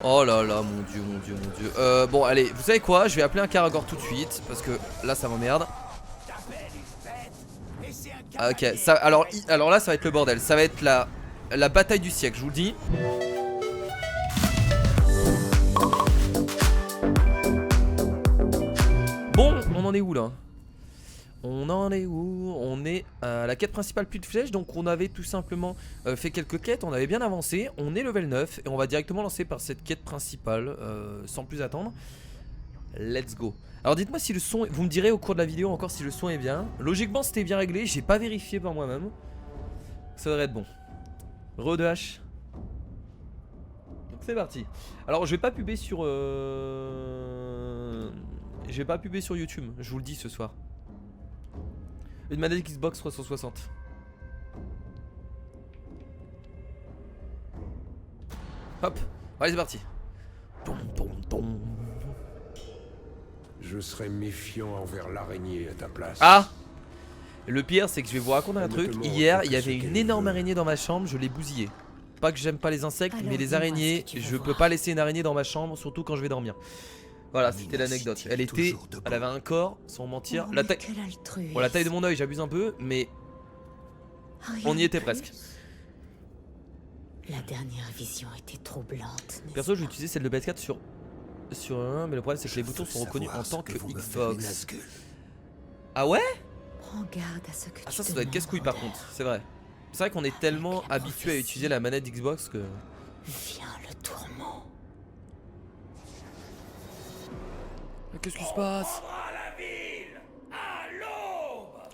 Oh là là, mon dieu, mon dieu, mon dieu. Bon, allez, vous savez quoi? Je vais appeler un Karagor tout de suite. Parce que là, ça m'emmerde. Ah, ok, ça, alors là, ça va être le bordel. Ça va être la bataille du siècle, je vous le dis. Bon, on en est où là? On en est où? On est à la quête principale, plus de flèches. Donc on avait tout simplement fait quelques quêtes. On avait bien avancé. On est level 9 et on va directement lancer par cette quête principale sans plus attendre. Let's go. Alors dites-moi si le son, vous me direz au cours de la vidéo encore si le son est bien. Logiquement c'était bien réglé, j'ai pas vérifié par moi-même. Ça devrait être bon. Re2H. C'est parti. Alors je vais pas puber sur je vais pas puber sur YouTube, je vous le dis ce soir. Une manette Xbox 360. Hop, allez c'est parti. Tom, tom, tom. Je serais méfiant envers l'araignée à ta place. Ah! Le pire c'est que je vais vous raconter un truc. Hier il y avait une énorme araignée dans ma chambre, je l'ai bousillée. Pas que j'aime pas les insectes, mais les araignées, je peux pas laisser une araignée dans ma chambre, surtout quand je vais dormir. Voilà, c'était l'anecdote. Elle avait un corps, sans mentir. La taille, bon, la taille de mon œil, j'abuse un peu, mais on y était presque. La dernière vision était troublante. Perso, je vais utiliser celle de PS4 sur un, mais le problème c'est que les boutons sont reconnus en tant que Xbox. Ah ouais? Prends garde à ce que ah ça doit être casse-couille par contre, c'est vrai. C'est vrai qu'on est tellement habitué à utiliser la manette Xbox que... Viens le tourment. Qu'est-ce qui se passe?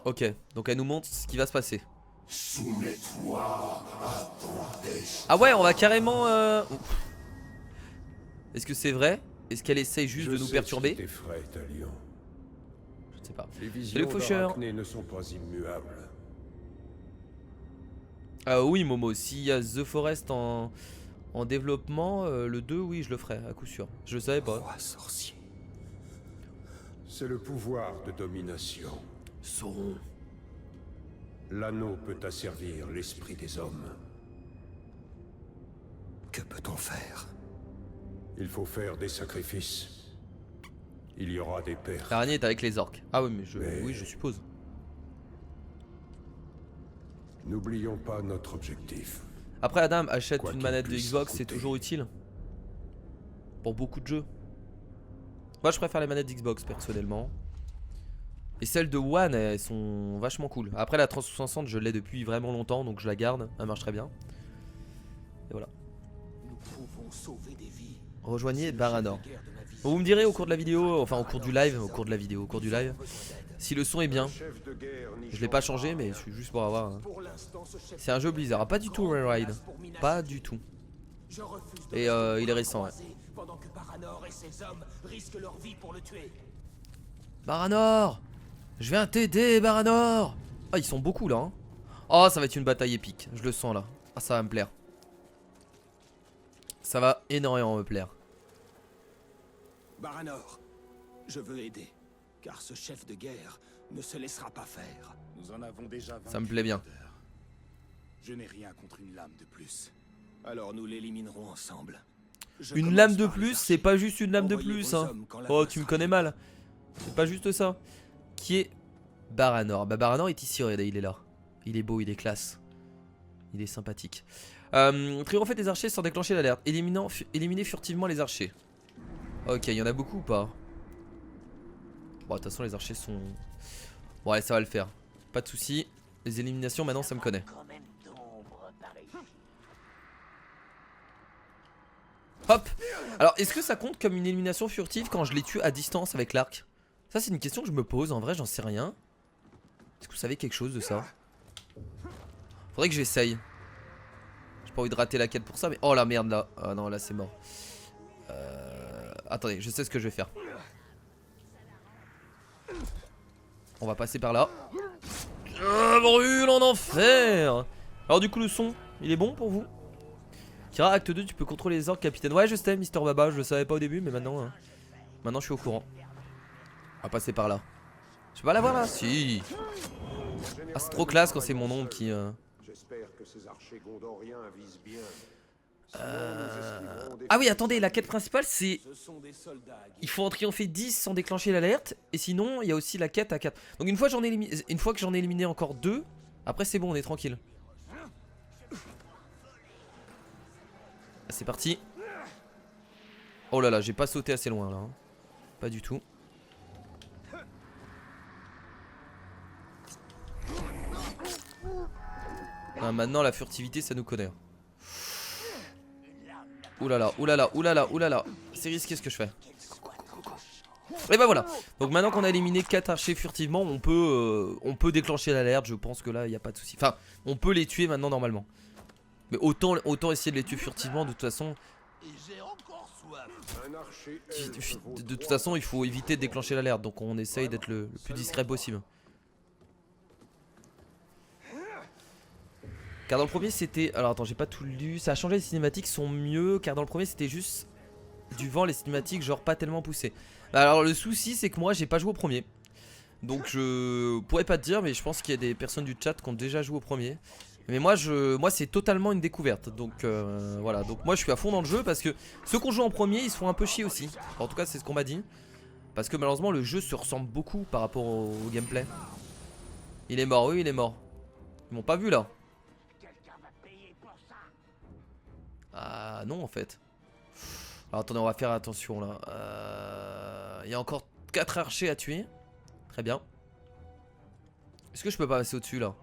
Ok, donc elle nous montre ce qui va se passer. Ah ouais, on va carrément... Est-ce que c'est vrai? Est-ce qu'elle essaye juste de nous perturber? Je sais pas. Les Salut visions Faucheur. d'Arachné ne sont pas immuables. Ah oui Momo, s'il y a The Forest en développement, le 2 oui je le ferai à coup sûr. Je le savais pas. Roi sorcier. C'est le pouvoir de domination. Sauron. L'anneau peut asservir l'esprit des hommes. Que peut-on faire? Il faut faire des sacrifices. Il y aura des pertes. L'araignée est avec les orques. Ah oui mais oui je suppose. N'oublions pas notre objectif. Après Adam achète Quoi une qu'il manette de puisse Xbox, coûter. c'est toujours utile. Pour beaucoup de jeux. Moi je préfère les manettes d'Xbox personnellement. Et celles de One elles sont vachement cool. Après la 360 je l'ai depuis vraiment longtemps donc je la garde, elle marche très bien. Et voilà. Nous pouvons sauver des vies. Rejoignez Baranor. Bon, vous me direz au cours de la vidéo, enfin au cours du live, si le son est bien. Je l'ai pas changé mais c'est juste pour avoir un... C'est un jeu Blizzard, ah, pas du tout Rare Ride. Pas du tout. Et il est récent ouais. Pendant que Baranor et ses hommes risquent leur vie pour le tuer. Baranor! Je viens t'aider Baranor! Ah ils sont beaucoup là hein. Oh ça va être une bataille épique, je le sens là. Ah ça va me plaire. Ça va énormément me plaire. Baranor, je veux aider, car ce chef de guerre ne se laissera pas faire. Nous en avons déjà Ça me plaît bien. Je n'ai rien contre une lame de plus. Alors nous l'éliminerons ensemble. Je Une commence lame de par les plus, c'est archers. pas juste une lame de Envoyez plus vos hein. hommes quand la Oh main tu me sera connais libre. mal. C'est pas juste ça. Qui est Baranor? Bah Baranor est ici, regardez il est là. Il est beau, il est classe. Il est sympathique. Triompher des archers sans déclencher l'alerte. Éliminer furtivement les archers. Ok, il y en a beaucoup ou pas? Bon de toute façon les archers sont... Bon allez ça va le faire. Pas de soucis. Les éliminations maintenant ça me connaît. Hop. Alors est-ce que ça compte comme une élimination furtive quand je les tue à distance avec l'arc? Ça c'est une question que je me pose, en vrai j'en sais rien. Est-ce que vous savez quelque chose de ça? Faudrait que j'essaye. J'ai pas envie de rater la quête pour ça mais... Oh la merde là. Ah non là c'est mort. Attendez je sais ce que je vais faire. On va passer par là. Brûle en enfer. Alors du coup le son il est bon pour vous? Kira acte 2 tu peux contrôler les orques capitaine. Ouais je sais Mister Baba, je le savais pas au début mais maintenant maintenant je suis au courant. On va passer par là. Je peux pas la voir là? Si. Ah c'est trop classe quand c'est mon ombre qui J'espère que ces archers gondoriens visent bien. Ah oui, attendez, la quête principale c'est... Ce sont des soldats Il faut en triompher 10 sans déclencher l'alerte. Et sinon, il y a aussi la quête à 4. Donc une fois, une fois que j'en ai éliminé encore 2, après c'est bon, on est tranquille. C'est parti. Oh là là, j'ai pas sauté assez loin là. Hein. Pas du tout. Ah, maintenant la furtivité ça nous connaît. Oulala, oulala, oulala, oulala. C'est risqué ce que je fais. Et bah voilà. Donc maintenant qu'on a éliminé 4 archers furtivement, on peut déclencher l'alerte. Je pense que là il n'y a pas de souci. Enfin, on peut les tuer maintenant normalement. Mais autant essayer de les tuer furtivement de toute façon. De toute façon il faut éviter de déclencher l'alerte. Donc on essaye d'être le plus discret possible. Car dans le premier c'était... Alors attends, j'ai pas tout lu. Ça a changé, les cinématiques sont mieux. Car dans le premier c'était juste du vent, les cinématiques genre pas tellement poussées. Alors le souci c'est que moi j'ai pas joué au premier. Donc je pourrais pas te dire, mais je pense qu'il y a des personnes du chat qui ont déjà joué au premier. Mais moi c'est totalement une découverte. Donc voilà, donc moi je suis à fond dans le jeu. Parce que ceux qui ont joué en premier ils se font un peu chier aussi. En tout cas c'est ce qu'on m'a dit. Parce que malheureusement le jeu se ressemble beaucoup par rapport au gameplay. Il est mort, oui il est mort. Ils m'ont pas vu là. Ah non en fait. Alors attendez, on va faire attention là. Il y a encore 4 archers à tuer. Très bien. Est-ce que je peux pas passer au-dessus là?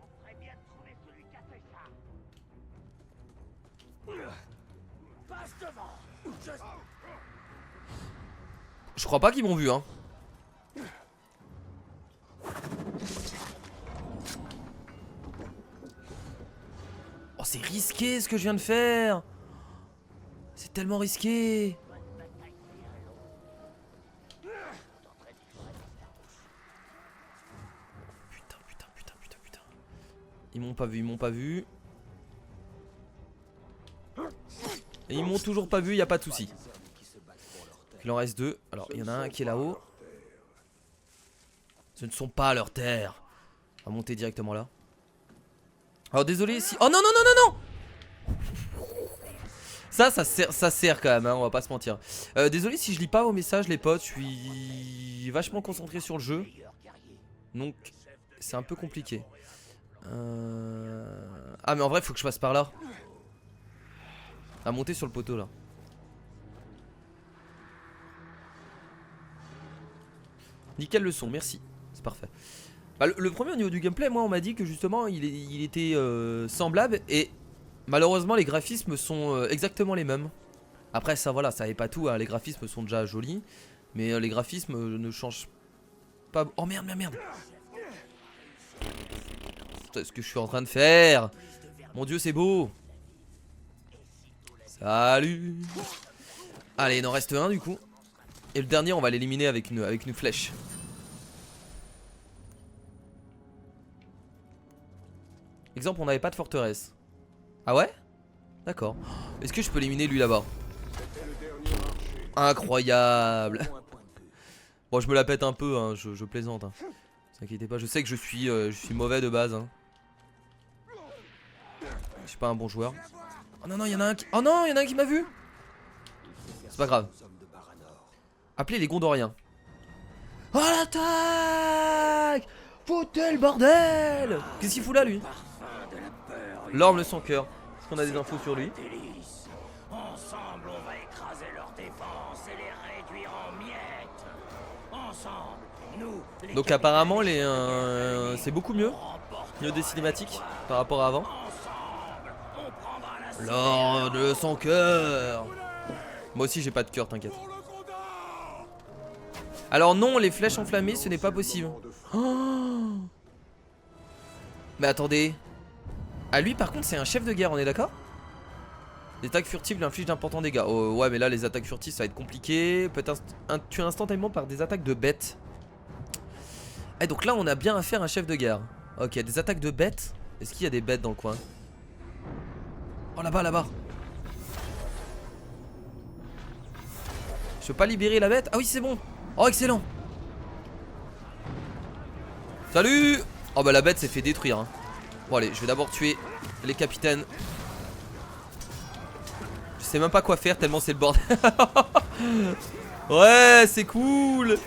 Je crois pas qu'ils m'ont vu hein. Oh c'est risqué ce que je viens de faire. C'est tellement risqué. Putain. Ils m'ont pas vu, ils m'ont pas vu. Et ils m'ont toujours pas vu, y a pas de souci. Il en reste 2. Alors il y en a un qui est là-haut. Ce ne sont pas leurs terres. On va monter directement là. Alors désolé si... Oh non non non non non. Ça sert quand même, hein, on va pas se mentir. Désolé si je lis pas vos messages les potes, je suis vachement concentré sur le jeu. Donc c'est un peu compliqué. Ah mais en vrai il faut que je passe par là. À monter sur le poteau là. Nickel le son, merci. C'est parfait. Bah, le premier au niveau du gameplay, moi on m'a dit que justement il était semblable. Et malheureusement les graphismes sont exactement les mêmes. Après ça voilà, ça n'est pas tout hein. Les graphismes sont déjà jolis. Mais les graphismes ne changent pas. Oh merde. Putain, ce que je suis en train de faire. Mon dieu c'est beau. Salut. Allez il en reste un du coup. Et le dernier on va l'éliminer avec une flèche. Exemple on n'avait pas de forteresse. Ah ouais? D'accord. Est-ce que je peux éliminer lui là-bas? Incroyable. Bon je me la pète un peu hein, je plaisante hein. Ne vous inquiétez pas, je sais que je suis mauvais de base hein. Je suis pas un bon joueur. Oh non il y en a un qui... Oh non il y en a un qui m'a vu. C'est pas grave. Appelez les Gondoriens. Oh l'attaque! Foutez le bordel! Qu'est-ce qu'il fout là lui? L'orme le sans cœur. Est-ce qu'on a des infos sur lui? Ensemble, on va écraser leurs défenses et les réduire en miettes. Ensemble, nous. Donc apparemment c'est beaucoup mieux. Mieux des cinématiques par rapport à avant. L'orme le sans cœur. Moi aussi j'ai pas de cœur, t'inquiète. Alors non, les flèches enflammées, ce n'est pas possible. Oh mais attendez. Ah lui par contre c'est un chef de guerre, on est d'accord? Les attaques furtives lui infligent d'importants dégâts. Oh ouais mais là les attaques furtives ça va être compliqué. Peut être tué instantanément par des attaques de bêtes. Et donc là on a bien affaire à un chef de guerre. Ok, des attaques de bêtes. Est-ce qu'il y a des bêtes dans le coin? Oh là-bas. Je peux pas libérer la bête? Ah oui c'est bon. Oh excellent. Salut. Oh bah la bête s'est fait détruire hein. Bon allez je vais d'abord tuer les capitaines. Je sais même pas quoi faire tellement c'est le bordel. Ouais, c'est cool.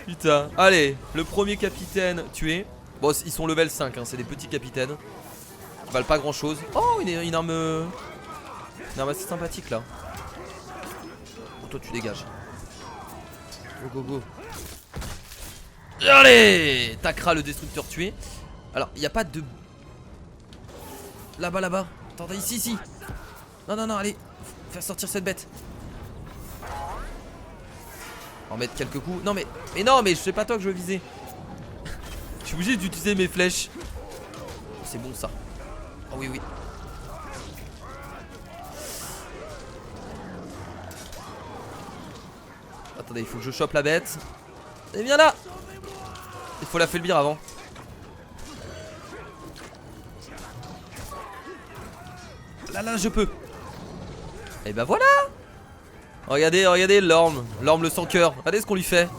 Putain. Allez, le premier capitaine tué. Bon, ils sont level 5, hein, c'est des petits capitaines. Ils valent pas grand chose. Oh, une arme assez sympathique là. Oh, toi, tu dégages. Go, go, go. Allez, Takra le destructeur tué. Alors, il n'y a pas de... Là-bas, là-bas. Attendez, ici, ici. Non, non, non, allez. Faut faire sortir cette bête. En mettre quelques coups. Non, mais non, mais je sais pas toi que je veux viser. Je suis obligé d'utiliser mes flèches. C'est bon ça. Oh oui, oui. Attendez, il faut que je chope la bête. Et viens là. Il faut la faiblir avant. Là, là, je peux. Et bah voilà. Regardez, regardez l'orme. L'orme le sans cœur. Regardez ce qu'on lui fait.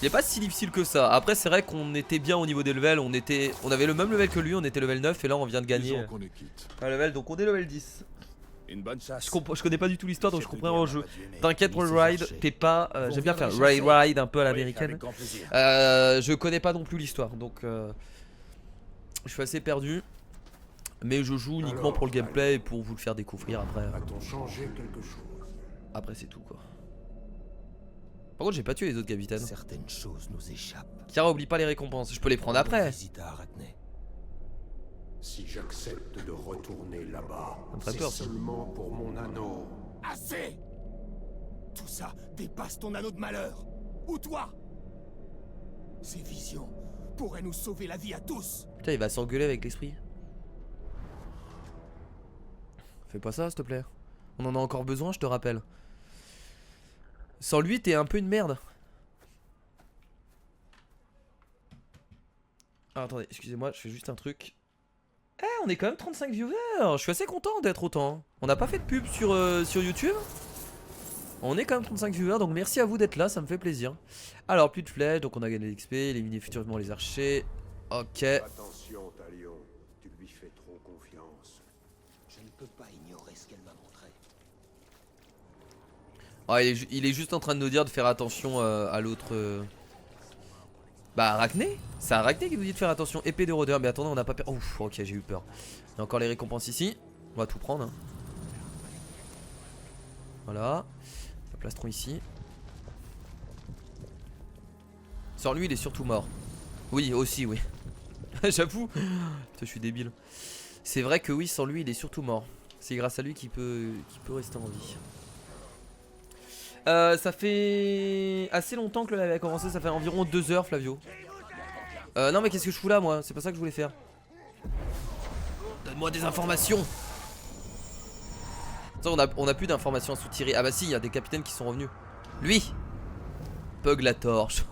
Il est pas si difficile que ça. Après c'est vrai qu'on était bien au niveau des levels. On avait le même level que lui. On était level 9 et là on vient de gagner un level. Donc on est level 10. Une bonne chasse. Je connais pas du tout l'histoire donc je comprends au jeu. T'inquiète pour le ride. T'es pas... J'aime bien faire ride un peu à l'américaine. Je connais pas non plus l'histoire. Donc je suis assez perdu. Mais je joue uniquement pour le gameplay et pour vous le faire découvrir après. A-t-on changé quelque chose? Après c'est tout quoi. Par contre j'ai pas tué les autres capitaines. Certaines choses nous échappent. Kara, oublie pas les récompenses, je peux les prendre après. Visite à Arachné. Si j'accepte de retourner là-bas, Ça me ferait c'est peur, ça. seulement pour mon anneau. Assez. Tout ça dépasse ton anneau de malheur. Ou toi. Ces visions pourraient nous sauver la vie à tous. Putain il va s'engueuler avec l'esprit. Fais pas ça s'il te plaît. On en a encore besoin je te rappelle. Sans lui t'es un peu une merde. Ah, attendez excusez-moi je fais juste un truc. Eh on est quand même 35 viewers. Je suis assez content d'être autant. On n'a pas fait de pub sur YouTube. On est quand même 35 viewers donc merci à vous d'être là, ça me fait plaisir. Alors plus de flèches donc on a gagné l'XP, éliminer futurement les archers. Ok. Attention, Talion, tu lui fais trop confiance. Je ne peux pas ignorer ce qu'elle m'a montré. Ah, il est juste en train de nous dire de faire attention à l'autre. Bah Arachné. C'est Arachné qui nous dit de faire attention. Épée de rôdeur. Mais attendez on n'a pas peur. Ouf ok j'ai eu peur. Il y a encore les récompenses ici. On va tout prendre hein. Voilà. La plastron ici. Sans lui il est surtout mort. Oui aussi oui. J'avoue. Putain, je suis débile. C'est vrai que oui sans lui il est surtout mort. C'est grâce à lui qu'il peut rester en vie. Ça fait assez longtemps que le live a commencé, ça fait environ 2 heures Flavio. Non mais qu'est-ce que je fous là moi? C'est pas ça que je voulais faire. Donne-moi des informations. Ça, on a plus d'informations à soutirer. Ah bah si, il y a des capitaines qui sont revenus. Lui Pug la torche.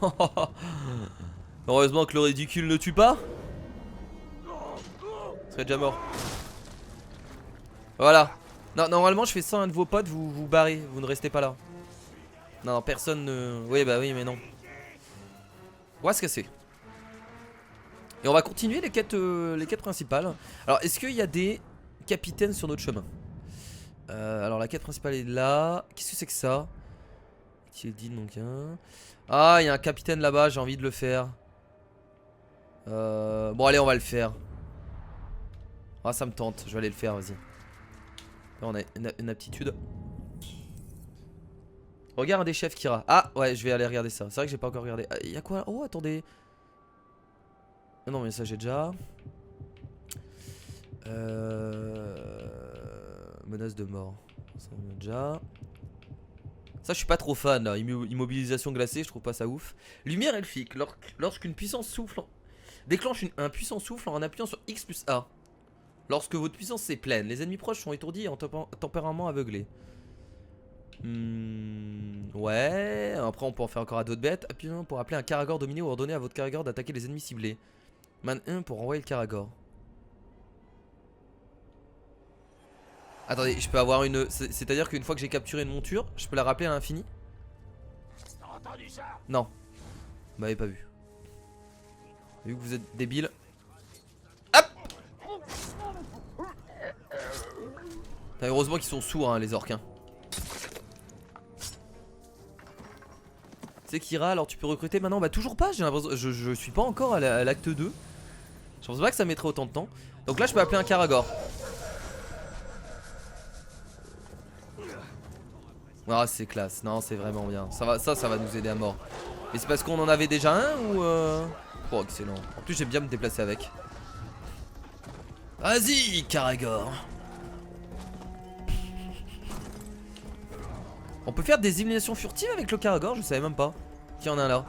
Heureusement que le ridicule ne tue pas. Il serait déjà mort. Voilà. Non, normalement je fais ça à un de vos potes, vous barrez, vous ne restez pas là. Non, personne ne... Oui, bah oui, mais non. On va se casser. Et on va continuer les quêtes principales. Alors, est-ce qu'il y a des capitaines sur notre chemin? Alors, la quête principale est là. Qu'est-ce que c'est que ça? Qui dit donc hein. Ah, il y a un capitaine là-bas, j'ai envie de le faire. Bon, allez, on va le faire. Ah, ça me tente, je vais aller le faire, vas-y. Là, on a une aptitude. Regarde un des chefs Kira. Ah ouais je vais aller regarder ça. C'est vrai que j'ai pas encore regardé. Il y a quoi? Oh attendez. Non mais ça j'ai déjà. Menace de mort. Ça on a déjà. Ça je suis pas trop fan là. Immobilisation glacée je trouve pas ça ouf. Lumière elfique. Lorsqu'une puissance souffle déclenche un puissant souffle en appuyant sur X plus A. Lorsque votre puissance est pleine, les ennemis proches sont étourdis et en tempérament aveuglé. Ouais, après on peut en faire encore à d'autres bêtes. Appuyez pour appeler un Karagor dominé ou ordonner à votre Karagor d'attaquer les ennemis ciblés. Man 1 pour renvoyer le Karagor. Attendez, je peux avoir une... C'est-à-dire qu'une fois que j'ai capturé une monture, je peux la rappeler à l'infini? Non. Vous m'avez pas vu. Vu que vous êtes débile. Hop! Heureusement qu'ils sont sourds hein, les orques hein. C'est Kira, alors tu peux recruter maintenant? Bah toujours pas, j'ai l'impression. Je suis pas encore à l'acte 2. Je pense pas que ça mettrait autant de temps. Donc là je peux appeler un Karagor. Ah c'est classe, non c'est vraiment bien. Ça va nous aider à mort. Mais c'est parce qu'on en avait déjà un ou Oh excellent. En plus j'aime bien me déplacer avec. Vas-y Karagor. On peut faire des éliminations furtives avec le Karagor, je savais même pas. Qu'il y en a un là.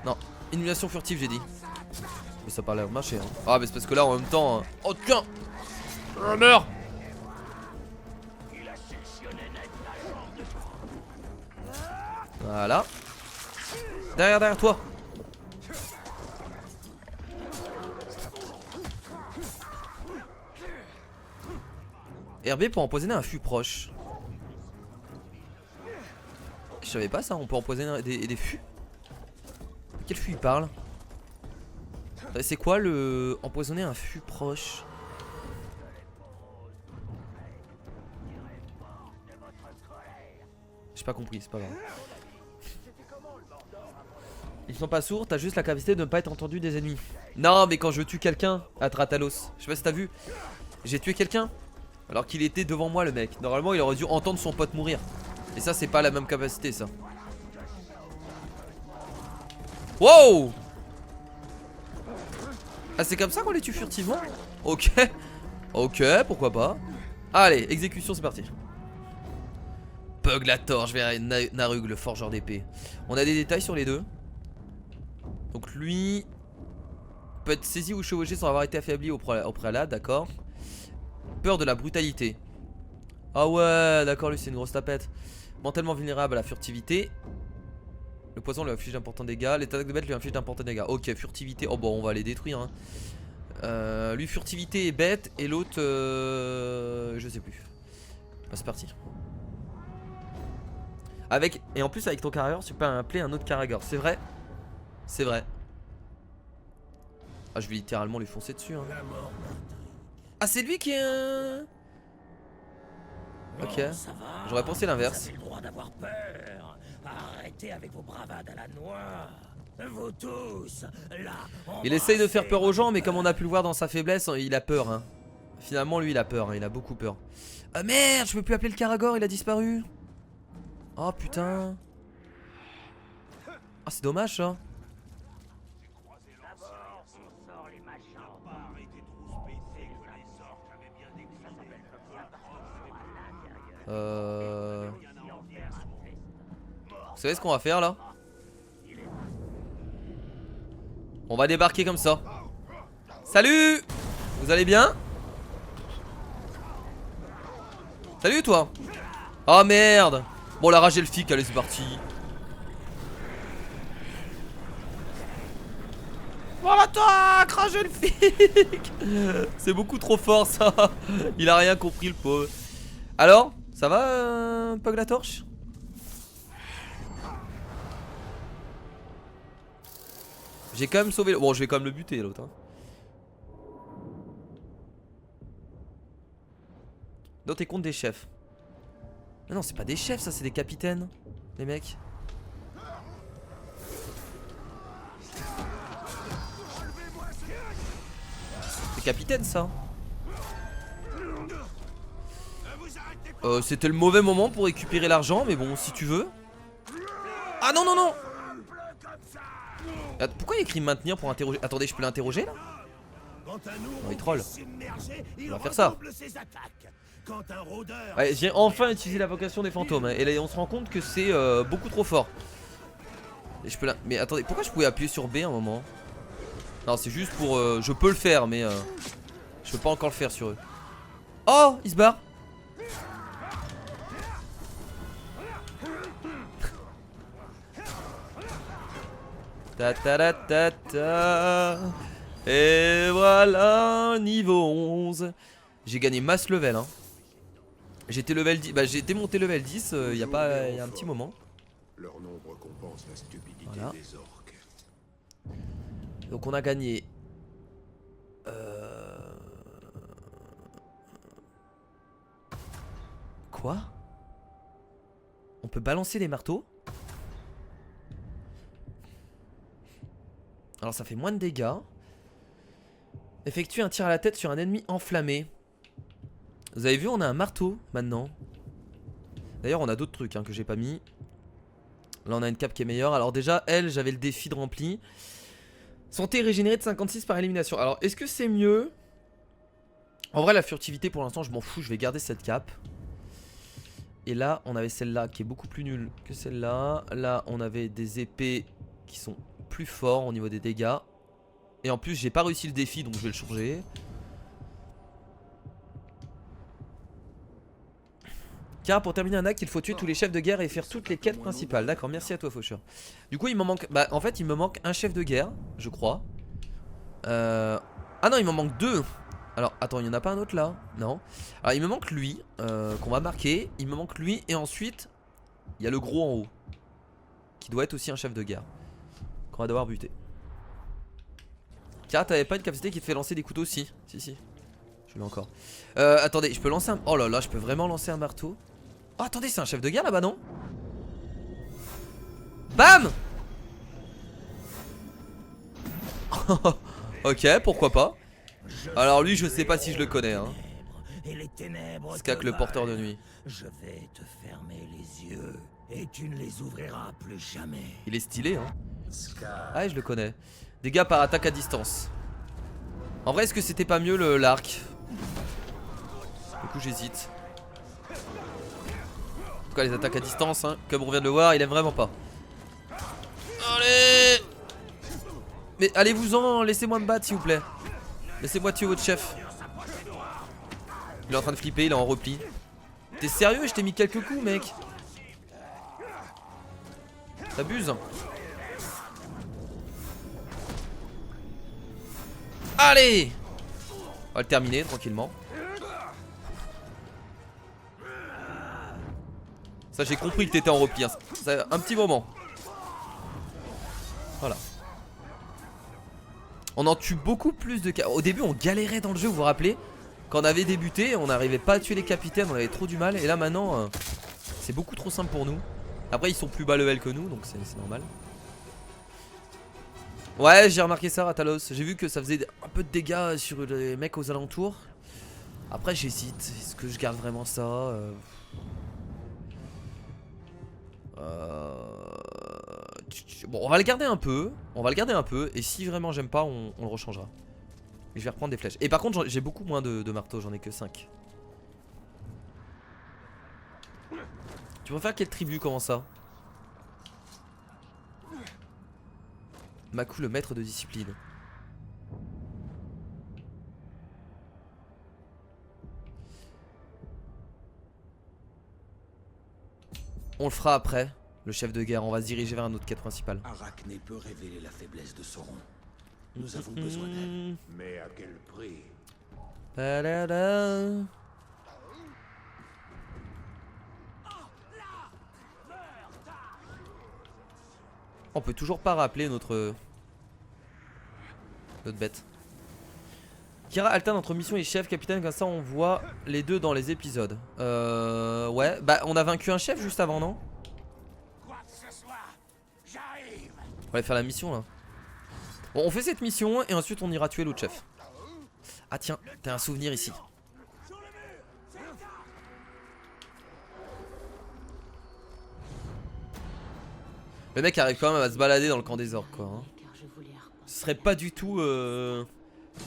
Non, élimination furtive j'ai dit. Mais ça parlait à marcher hein. Ah mais c'est parce que là en même temps Oh tiens. Meurs. Voilà. Derrière toi. RB pour empoisonner un fût proche. Je savais pas ça, on peut empoisonner des fûts. Quel fût il parle? C'est quoi le... empoisonner un fût proche? J'ai pas compris, c'est pas grave. Ils sont pas sourds, t'as juste la capacité de ne pas être entendu des ennemis. Non mais quand je tue quelqu'un à Tratalos, je sais pas si t'as vu, j'ai tué quelqu'un alors qu'il était devant moi le mec. Normalement il aurait dû entendre son pote mourir. Et ça c'est pas la même capacité ça. Wow. Ah c'est comme ça qu'on les tue furtivement? Ok. Ok, pourquoi pas. Allez, exécution c'est parti. Puglator, je vais Narug, le forgeur d'épée. On a des détails sur les deux. Donc lui peut être saisi ou chevauché sans avoir été affaibli au préalable, d'accord. Peur de la brutalité. Ah ouais, d'accord, lui c'est une grosse tapette. Mentalement vulnérable à la furtivité. Le poison lui inflige d'importants dégâts. Les attaques de bête lui infligent d'importants dégâts. Ok, furtivité. Oh bon, on va les détruire hein. Lui furtivité et bête. Et l'autre je sais plus. Ah, c'est parti. Avec, et en plus avec ton Karagor tu peux appeler un autre Karagor. C'est vrai. C'est vrai. Ah je vais littéralement lui foncer dessus hein. Ah c'est lui qui est un... Ok. J'aurais pensé l'inverse. Vous avez le droit d'avoir peur. Arrêtez avec vos bravades à la noix. Vous tous, là. Il essaye de faire peur aux gens mais comme on a pu le voir dans sa faiblesse, il a peur hein. Finalement lui il a peur hein, il a beaucoup peur. Ah merde, je peux plus appeler le Karagor, il a disparu. Oh putain. Ah c'est dommage ça. Vous savez ce qu'on va faire là? On va débarquer comme ça. Salut! Vous allez bien? Salut toi! Oh merde! Bon la rage elfique, allez c'est parti. Voilà toi, rage elfique. C'est beaucoup trop fort ça. Il a rien compris le pauvre. Alors, ça va Puglatorch? J'ai quand même sauvé le... Bon je vais quand même le buter l'autre hein. Dans tes comptes des chefs. Mais non c'est pas des chefs ça, c'est des capitaines. Les mecs. C'est capitaine ça. C'était le mauvais moment pour récupérer l'argent. Mais bon si tu veux. Ah non non non. Pourquoi il écrit maintenir pour interroger? Attendez je peux l'interroger là? Non il troll. On va faire ça. Ouais, j'ai enfin utilisé la vocation des fantômes hein, et là on se rend compte que c'est beaucoup trop fort. Et je peux mais attendez, pourquoi je pouvais appuyer sur B un moment? Non c'est juste pour je peux le faire mais je peux pas encore le faire sur eux. Oh il se barre. Ta ta ta ta ta. Et voilà niveau 11. J'ai gagné masse level hein. J'étais level 10, bah j'ai été monté level 10 il y a pas, il y a un petit moment. Leur nombre compense la stupidité Voilà. des orques. Donc on a gagné Quoi? On peut balancer les marteaux? Alors ça fait moins de dégâts. Effectue un tir à la tête sur un ennemi enflammé. Vous avez vu, on a un marteau maintenant. D'ailleurs on a d'autres trucs hein, que j'ai pas mis. Là on a une cape qui est meilleure. Alors déjà elle, j'avais le défi de rempli. Santé régénérée de 56 par élimination. Alors est-ce que c'est mieux? En vrai la furtivité pour l'instant je m'en fous. Je vais garder cette cape. Et là on avait celle-là qui est beaucoup plus nulle que celle-là. Là on avait des épées qui sont plus forts au niveau des dégâts. Et en plus j'ai pas réussi le défi donc je vais le changer. Car pour terminer un acte il faut tuer tous les chefs de guerre et faire toutes les quêtes principales. D'accord, merci à toi Faucheur. Du coup il m'en manque, bah en fait il me manque un chef de guerre je crois. Ah non il m'en manque deux. Alors attends, il n'y en a pas un autre là? Non. Alors il me manque lui qu'on va marquer. Il me manque lui et ensuite il y a le gros en haut qui doit être aussi un chef de guerre qu'on va devoir buter. Car t'avais pas une capacité qui te fait lancer des couteaux? Si, si. Je l'ai encore. Attendez, je peux lancer un... Oh là là, je peux vraiment lancer un marteau. Oh attendez, c'est un chef de guerre là-bas non? Bam. Ok, pourquoi pas. Alors lui je sais pas si je le connais hein. Skak le porteur de nuit. Je vais te fermer les yeux et tu ne les ouvriras plus jamais. Il est stylé hein. Ah je le connais. Dégâts par attaque à distance. En vrai est-ce que c'était pas mieux l'arc? Du coup j'hésite. En tout cas les attaques à distance hein, comme on vient de le voir il aime vraiment pas. Allez. Mais allez-vous-en, laissez-moi me battre s'il vous plaît. Laissez-moi tuer votre chef. Il est en train de flipper, il est en repli. T'es sérieux? Je t'ai mis quelques coups mec. T'abuses. Allez. On va le terminer tranquillement. Ça j'ai compris que t'étais en repli hein. Ça, un petit moment. Voilà. On en tue beaucoup plus de... Au début on galérait dans le jeu, vous vous rappelez? Quand on avait débuté on n'arrivait pas à tuer les capitaines, on avait trop du mal. Et là maintenant c'est beaucoup trop simple pour nous. Après ils sont plus bas level que nous donc c'est normal. Ouais j'ai remarqué ça Ratalos. J'ai vu que ça faisait un peu de dégâts sur les mecs aux alentours. Après j'hésite, est-ce que je garde vraiment ça Bon on va le garder un peu. On va le garder un peu. Et si vraiment j'aime pas on le rechangera. Et je vais reprendre des flèches. Et par contre j'ai beaucoup moins de marteaux. J'en ai que 5. Tu préfères quelle tribu? Comment ça? Maku le maître de discipline. On le fera après. Le chef de guerre, on va se diriger vers un autre quête principale. Arachné peut révéler la faiblesse de Sauron. Nous avons besoin d'elle. Mais à quel prix? On peut toujours pas rappeler notre bête. Kira alterne entre mission et chef, capitaine, comme ça on voit les deux dans les épisodes. Ouais, bah on a vaincu un chef juste avant, non? Quoi que ce soit, j'arrive. On va aller faire la mission là. Bon, on fait cette mission et ensuite on ira tuer l'autre chef. Ah tiens, t'as un souvenir ici. Le mec arrive quand même à se balader dans le camp des orques quoi hein. Ce serait pas du tout ce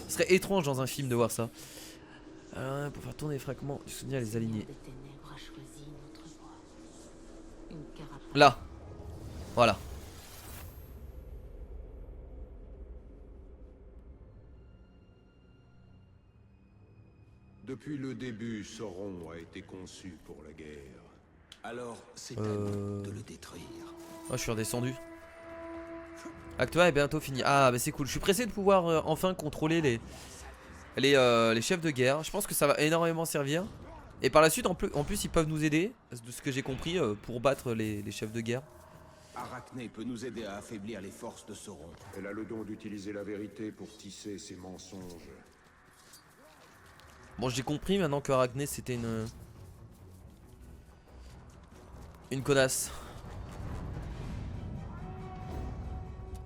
serait étrange dans un film de voir ça. Pour faire tourner les fragments du souvenir et les aligner. Là. Voilà. Depuis le début, Sauron a été conçu pour la guerre. Alors, c'est à nous de le détruire. Oh, je suis redescendu. Acte 1 est bientôt fini. Ah, bah c'est cool. Je suis pressé de pouvoir enfin contrôler les chefs de guerre. Je pense que ça va énormément servir. Et par la suite, en plus, ils peuvent nous aider, de ce que j'ai compris, pour battre les chefs de guerre. Arachné peut nous aider à affaiblir les forces de Sauron. Elle a le don d'utiliser la vérité pour tisser ses mensonges. Bon, j'ai compris maintenant que Arachné c'était Une connasse.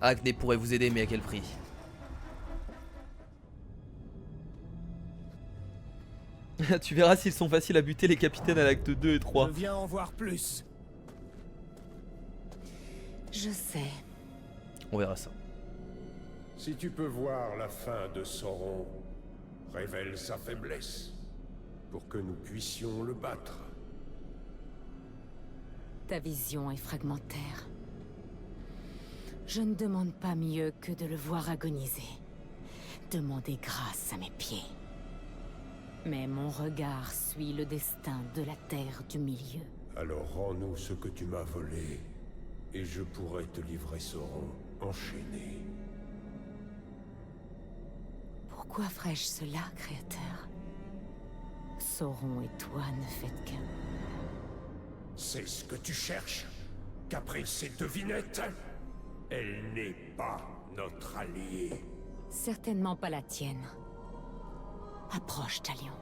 Acné pourrait vous aider, mais à quel prix? Tu verras s'ils sont faciles à buter les capitaines à l'acte 2 et 3. Je viens en voir plus. Je sais. On verra ça. Si tu peux voir la fin de Sauron, révèle sa faiblesse, pour que nous puissions le battre. Ta vision est fragmentaire. Je ne demande pas mieux que de le voir agoniser. Demander grâce à mes pieds. Mais mon regard suit le destin de la Terre du Milieu. Alors rends-nous ce que tu m'as volé, et je pourrai te livrer Sauron enchaîné. Pourquoi ferais-je cela, Créateur? Sauron et toi ne faites qu'un. C'est ce que tu cherches? Qu'après ces devinettes, elle n'est pas notre alliée. Certainement pas la tienne. Approche, Talion.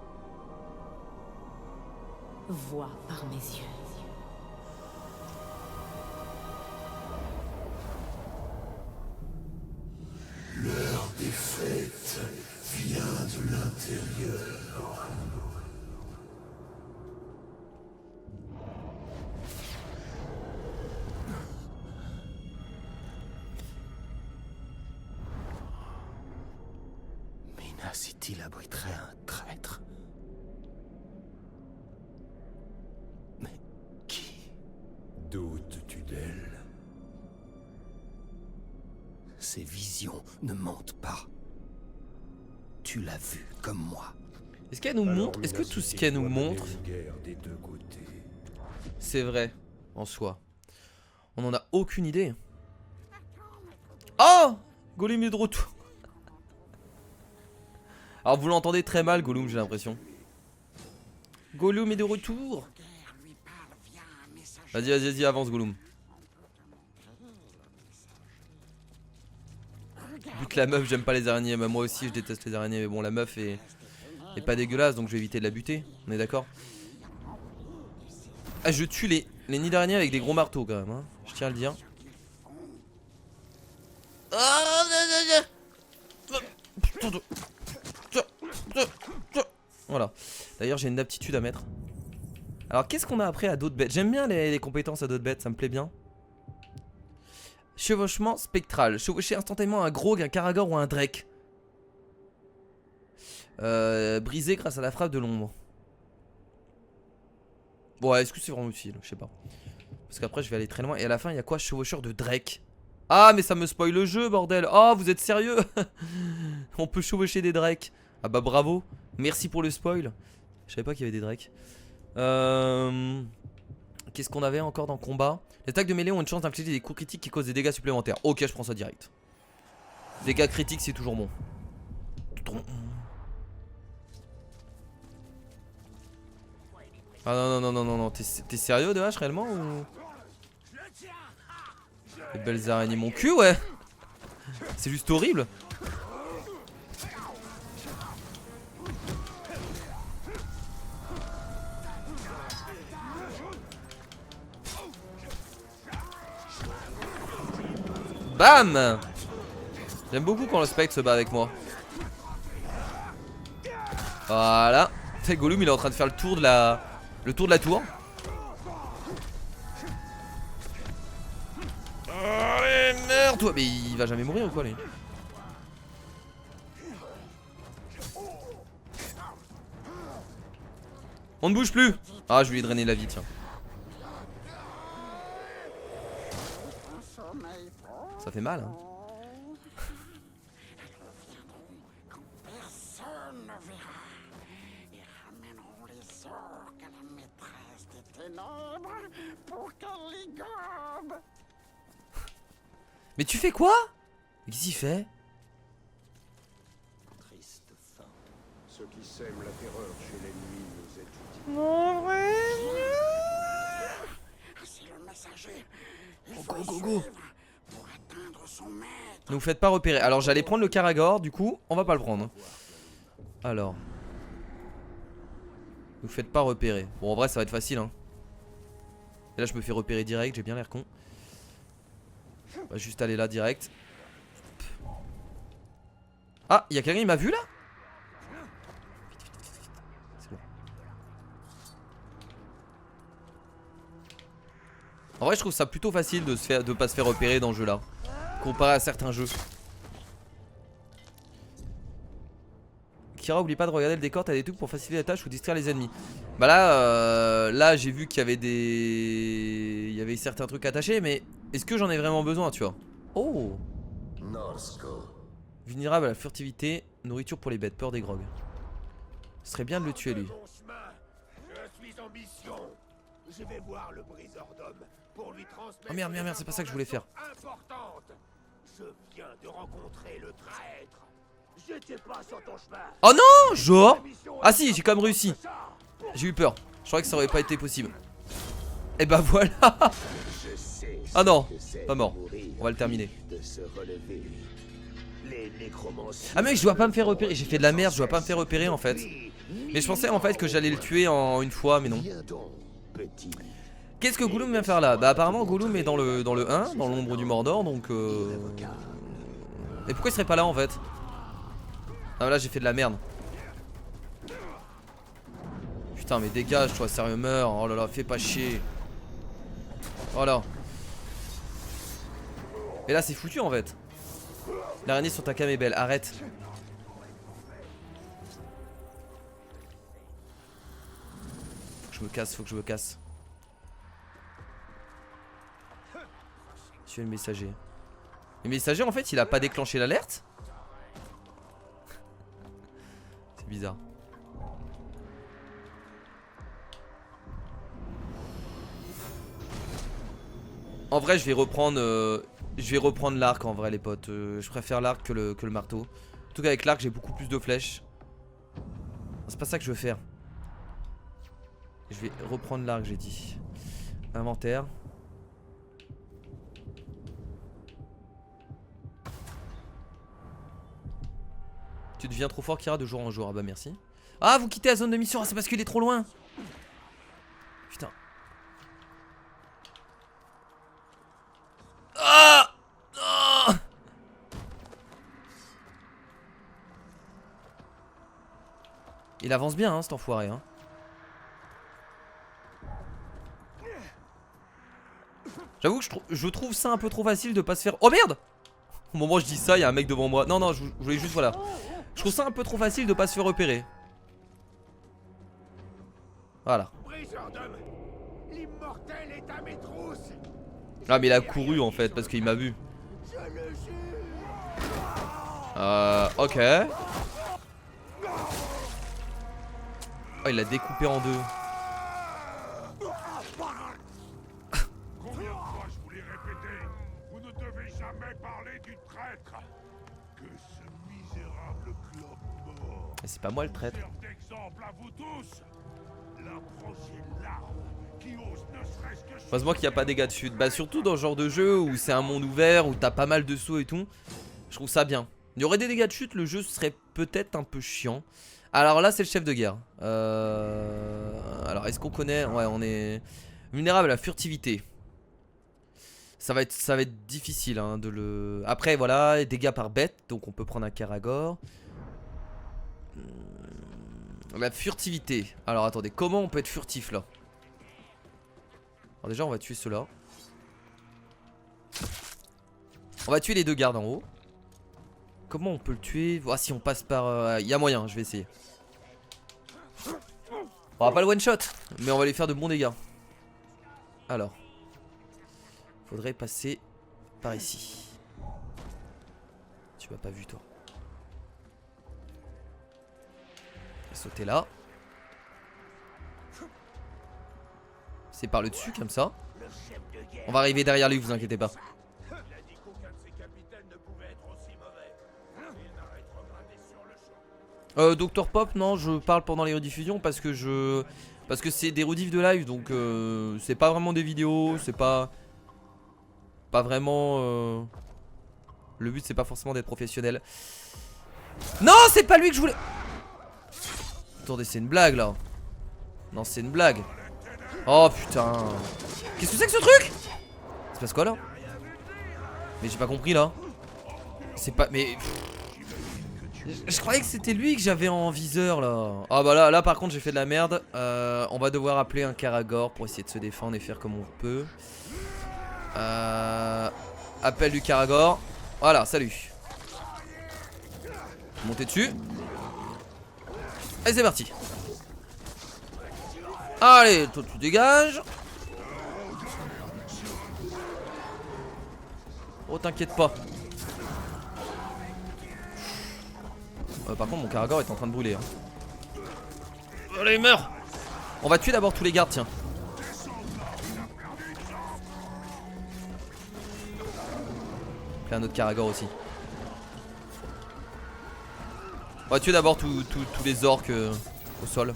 Vois par mes yeux. L'heure des fêtes vient de l'intérieur. Minas Ithil abriterait un traître. Mais qui? Doutes-tu d'elle? Ses visions ne mentent pas. Tu l'as vu comme moi. Est-ce qu'elle nous montre? Est-ce que tout ce qu'elle nous montre, Des deux côtés. c'est vrai en soi? On en a aucune idée. Oh, Gollum est de retour. Alors vous l'entendez très mal, Gollum, j'ai l'impression. Gollum est de retour. Vas-y, vas-y, vas-y, avance, Gollum. Bute la meuf, j'aime pas les araignées. Bah, moi aussi, je déteste les araignées. Mais bon, la meuf est pas dégueulasse, donc je vais éviter de la buter. On est d'accord? Ah, je tue les nids d'araignées avec des gros marteaux quand même, hein. Je tiens à le dire. Voilà. D'ailleurs, j'ai une aptitude à mettre. Alors, qu'est-ce qu'on a après à d'autres bêtes? J'aime bien les compétences à d'autres bêtes, ça me plaît bien. Chevauchement spectral. Chevaucher instantanément un Grog, un Karagor ou un Drake. Brisé grâce à la frappe de l'ombre. Bon, est-ce que c'est vraiment utile? Je sais pas. Parce qu'après, je vais aller très loin. Et à la fin, il y a quoi? Chevaucheur de Drake. Ah, mais ça me spoil le jeu, bordel. Oh, vous êtes sérieux? On peut chevaucher des Drakes. Ah bah bravo. Merci pour le spoil. Je savais pas qu'il y avait des Drakes. Qu'est-ce qu'on avait encore dans le combat? Les attaques de mêlée ont une chance d'infliger des coups critiques qui causent des dégâts supplémentaires. Ok, je prends ça direct. Dégâts critiques, c'est toujours bon. Ah non, non, non, non, non, non. T'es sérieux de H réellement ou... Les belles araignées, mon cul, ouais. C'est juste horrible. Bam! J'aime beaucoup quand le spectre se bat avec moi. Voilà. C'est Gollum, il est en train de faire le tour de la tour. Allez, meurs toi. Mais il va jamais mourir ou quoi lui? On ne bouge plus. Ah, je vais lui drainer la vie, tiens. Ça fait mal, hein. Personne ne verra. Ils ramèneront les orques à la maîtresse des ténèbres pour qu'elle les gobe. Mais tu fais quoi? Qu'est-ce qu'il fait? Triste fin. Ceux qui sèment la terreur chez l'ennemi nous étudient. Mon vrai. C'est le messager. Il Go, faut go, le go. suivre pour atteindre son maître. Ne vous faites pas repérer. Alors j'allais prendre le Karagor, du coup, on va pas le prendre. Alors. Ne vous faites pas repérer. Bon, en vrai, ça va être facile, hein. Et là je me fais repérer direct, j'ai bien l'air con. On va juste aller là direct. Ah, il y a quelqu'un, il m'a vu là? C'est bon. En vrai je trouve ça plutôt facile de pas se faire repérer dans ce jeu là, comparé à certains jeux. Kira, oublie pas de regarder le décor, t'as des trucs pour faciliter la tâche ou distraire les ennemis. Bah là, là j'ai vu qu'il y avait des... Il y avait certains trucs attachés, mais est-ce que j'en ai vraiment besoin, tu vois? Oh! Vulnérable à la furtivité, nourriture pour les bêtes, peur des grogs. Ce serait bien de le tuer lui. Je suis en mission. Je vais voir le briseur d'hommes pour lui transmettre. Oh merde, c'est pas ça que je voulais faire. Importante. Je viens de rencontrer le traître. J'étais pas sur ton chemin. Oh non, genre. Ah si, j'ai quand même réussi. J'ai eu peur. Je croyais que ça aurait pas été possible. Et bah voilà. Ah non, pas mort. On va le terminer. Ah mec, je dois pas me faire repérer. J'ai fait de la merde, je dois pas me faire repérer en fait. Mais je pensais en fait que j'allais le tuer en une fois, mais non. Qu'est-ce que Gollum vient faire là? Bah apparemment Gollum est dans le 1, dans l'ombre du Mordor, donc Et pourquoi il serait pas là en fait? Ah là j'ai fait de la merde. Putain mais dégage toi, sérieux, meurs. Oh là là, fais pas chier. Voilà. Et là c'est foutu en fait. L'araignée sur ta cam est belle, arrête. Faut que je me casse, faut que je me casse. Tuer le messager. Le messager en fait il a pas déclenché l'alerte. C'est bizarre. En vrai je vais reprendre l'arc en vrai les potes. Je préfère l'arc que le marteau. Surtout qu'avec l'arc j'ai beaucoup plus de flèches. C'est pas ça que je veux faire. Je vais reprendre l'arc j'ai dit. Inventaire. Tu deviens trop fort Kira de jour en jour. Ah bah merci. Ah vous quittez la zone de mission. Ah, c'est parce qu'il est trop loin. Putain. Ah, ah. Il avance bien hein, cet enfoiré hein. J'avoue que je trouve ça un peu trop facile de pas se faire... Oh merde. Au moment où je dis ça, il y a un mec devant moi. Non non, je voulais juste voilà. Je trouve ça un peu trop facile de pas se faire repérer. Voilà. Ah mais il a couru en fait parce qu'il m'a vu. Ok. Oh il l'a découpé en deux. Combien de fois je vous l'ai répété, vous ne devez jamais parler du traître. Que ce misérable clope mort. Mais c'est pas moi le traître. Serve d'exemple à vous tous. La prochaine larve qui ose ne serait-ce que... Heureusement qu'il n'y a pas des dégâts de chute. Bah surtout dans ce genre de jeu où c'est un monde ouvert, où t'as pas mal de sauts et tout. Je trouve ça bien. Il y aurait des dégâts de chute, le jeu serait peut-être un peu chiant. Alors là c'est le chef de guerre. Alors est-ce qu'on connaît? Ouais on est vulnérable à la furtivité. Ça va être difficile hein, de le... Après voilà, dégâts par bête. Donc on peut prendre un Karagor. La furtivité. Alors attendez, comment on peut être furtif là? Alors déjà on va tuer ceux-là. On va tuer les deux gardes en haut. Comment on peut le tuer? Ah si on passe par... Il y a moyen, je vais essayer. On va pas le one shot, mais on va lui faire de bons dégâts. Alors faudrait passer par ici. Tu m'as pas vu toi. Et sauter là. C'est par le dessus comme ça. On va arriver derrière lui, vous inquiétez pas. Dr Pop, non, je parle pendant les rediffusions parce que c'est des rediffs de live, donc c'est pas vraiment des vidéos, c'est pas vraiment le but c'est pas forcément d'être professionnel. Non, c'est pas lui que je voulais. Attendez, c'est une blague là. Non, c'est une blague. Oh putain. Qu'est-ce que c'est que ce truc? Ça se passe quoi là? Mais j'ai pas compris là. C'est pas... Mais... Je croyais que c'était lui que j'avais en viseur là. Ah bah là par contre j'ai fait de la merde. On va devoir appeler un Karagor pour essayer de se défendre et faire comme on peut. Appel du Karagor. Voilà, salut. Montez dessus. Allez c'est parti. Allez, toi tu dégages. Oh t'inquiète pas. Par contre mon Karagor est en train de brûler hein. Allez meurs. On va tuer d'abord tous les gardes tiens. Puis un autre Karagor aussi. On va tuer d'abord tous les orques au sol.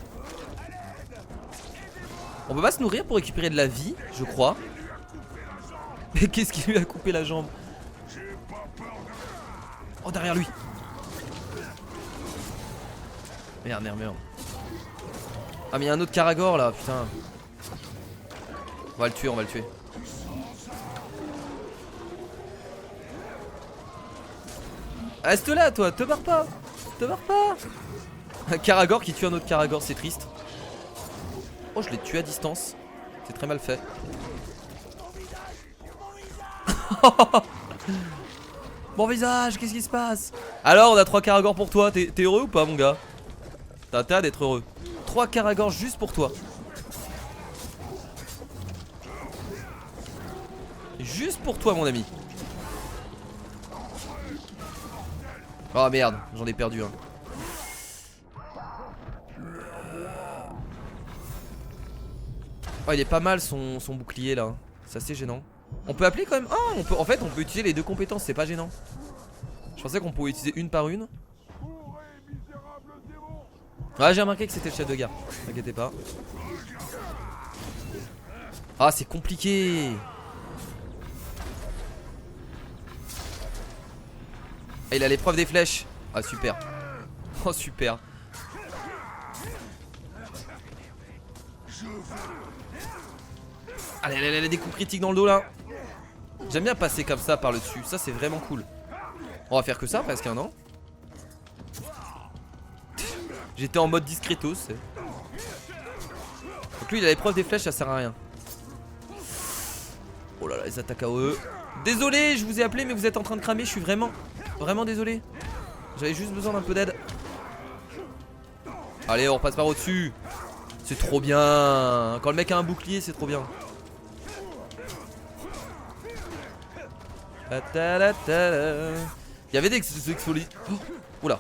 On peut pas se nourrir pour récupérer de la vie je crois. Mais qu'est-ce qui lui a coupé la jambe? Oh derrière lui. Merde. Ah mais il y a un autre Karagor là putain. On va le tuer. Reste là toi, te barre pas. Un Karagor qui tue un autre Karagor, c'est triste. Oh je l'ai tué à distance. C'est très mal fait. Bon visage, qu'est-ce qui se passe? Alors on a 3 Karagor pour toi, t'es heureux ou pas mon gars? T'as intérêt d'être heureux. 3 Karagor juste pour toi. Juste pour toi mon ami. Oh merde, j'en ai perdu un. Oh il est pas mal son bouclier là. C'est assez gênant. On peut appeler quand même. Ah on peut. En fait on peut utiliser les deux compétences, c'est pas gênant. Je pensais qu'on pouvait utiliser une par une. Ouais j'ai remarqué que c'était le chef de gare. T'inquiètez pas. Ah c'est compliqué. Et il a l'épreuve des flèches. Ah super. Oh super. Allez, des coups critiques dans le dos là. J'aime bien passer comme ça par le dessus. Ça c'est vraiment cool. On va faire que ça presque un an. J'étais en mode discretos. Donc lui il a l'épreuve des flèches, ça sert à rien. Oh là là les attaques AOE. Désolé je vous ai appelé mais vous êtes en train de cramer. Je suis vraiment désolé. J'avais juste besoin d'un peu d'aide. Allez on repasse par au dessus. C'est trop bien. Quand le mec a un bouclier c'est trop bien. Il y avait des exfolies. Oula.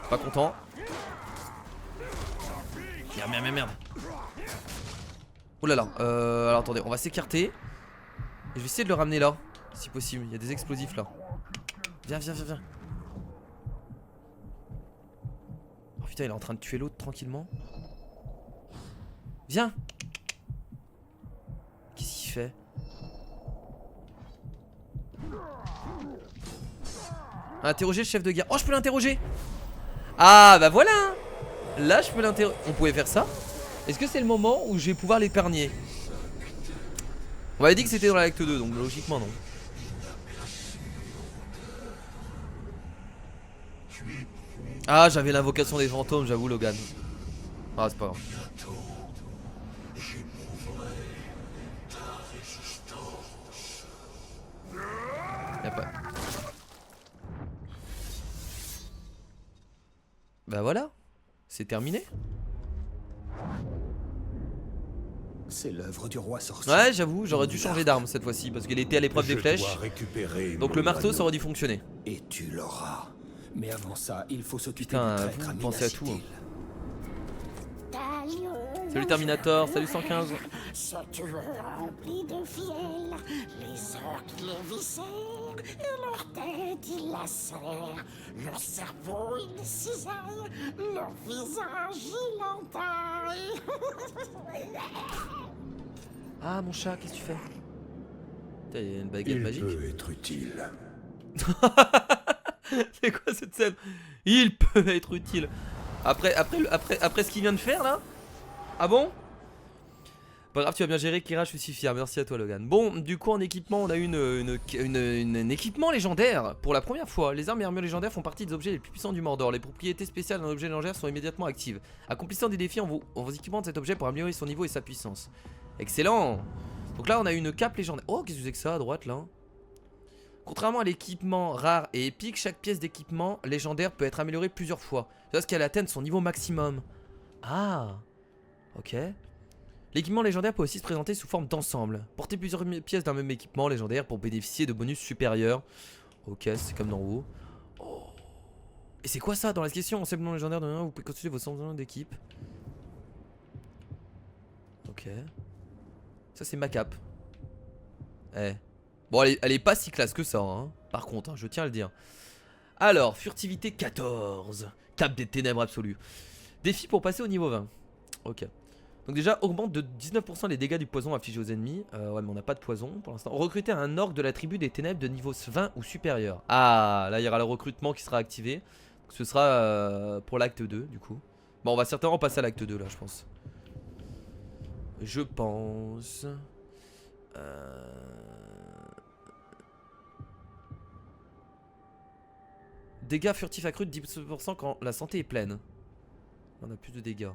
Pas content. Merde. Oh là là. Alors attendez, on va s'écarter. Et je vais essayer de le ramener là. Si possible. Il y a des explosifs là. Viens. Oh putain, il est en train de tuer l'autre tranquillement. Viens. Qu'est-ce qu'il fait? Interroger le chef de guerre. Oh je peux l'interroger. Ah bah voilà. Là je peux l'interroger. On pouvait faire ça. Est-ce que c'est le moment où je vais pouvoir l'épargner? On m'avait dit que c'était dans l'acte 2 donc logiquement non. Ah j'avais l'invocation des fantômes j'avoue Logan. Ah c'est pas grave. Y'a pas. Bah voilà. C'est terminé. C'est l'œuvre du roi sorcier. Ouais j'avoue j'aurais dû changer d'arme cette fois-ci parce qu'elle était à l'épreuve des flèches. Donc le marteau ça aurait dû fonctionner. Et tu l'auras. Mais avant ça, il faut s'occuper Putain, du traître vous pensez à tout. Minacitil. Salut Terminator, salut 115. Ce tueur rempli de fiel, les orques les viscèrent, et leur tête il lacère, leur cerveau il cisaille, leur visage il entaille. Ah mon chat, qu'est-ce que tu fais? Putain, il y a une baguette magique. Il peut être utile. C'est quoi cette scène? Il peut être utile. Après ce qu'il vient de faire là? Ah bon? Pas grave, tu as bien géré, Kira, je suis fier. Merci à toi, Logan. Bon, du coup, en équipement, on a un équipement légendaire. Pour la première fois, les armes et armures légendaires font partie des objets les plus puissants du Mordor. Les propriétés spéciales d'un objet légendaire sont immédiatement actives. Accomplissant des défis en vous équipant de cet objet pour améliorer son niveau et sa puissance. Excellent. Donc là, on a une cape légendaire. Oh, qu'est-ce que c'est que ça à droite là? Contrairement à l'équipement rare et épique, chaque pièce d'équipement légendaire peut être améliorée plusieurs fois. Jusqu'à atteindre son niveau maximum. Ah, ok. L'équipement légendaire peut aussi se présenter sous forme d'ensemble. Portez plusieurs pièces d'un même équipement légendaire pour bénéficier de bonus supérieurs. Ok, c'est comme dans WoW. Oh. Et c'est quoi ça dans la question? Ensemble légendaire de 1, vous pouvez consulter vos ensembles d'équipe. Ok. Ça c'est ma cape. Eh. Bon, elle est pas si classe que ça, hein. Par contre, hein, je tiens à le dire. Alors, furtivité 14. Cape des ténèbres absolues. Défi pour passer au niveau 20. Ok. Donc déjà, augmente de 19% les dégâts du poison affligés aux ennemis. Ouais, mais on n'a pas de poison pour l'instant. Recrutez un orc de la tribu des ténèbres de niveau 20 ou supérieur. Ah, là, il y aura le recrutement qui sera activé. Donc, ce sera pour l'acte 2, du coup. Bon, on va certainement passer à l'acte 2, là, je pense. Je pense... Dégâts furtifs accrus de 10% quand la santé est pleine. On a plus de dégâts.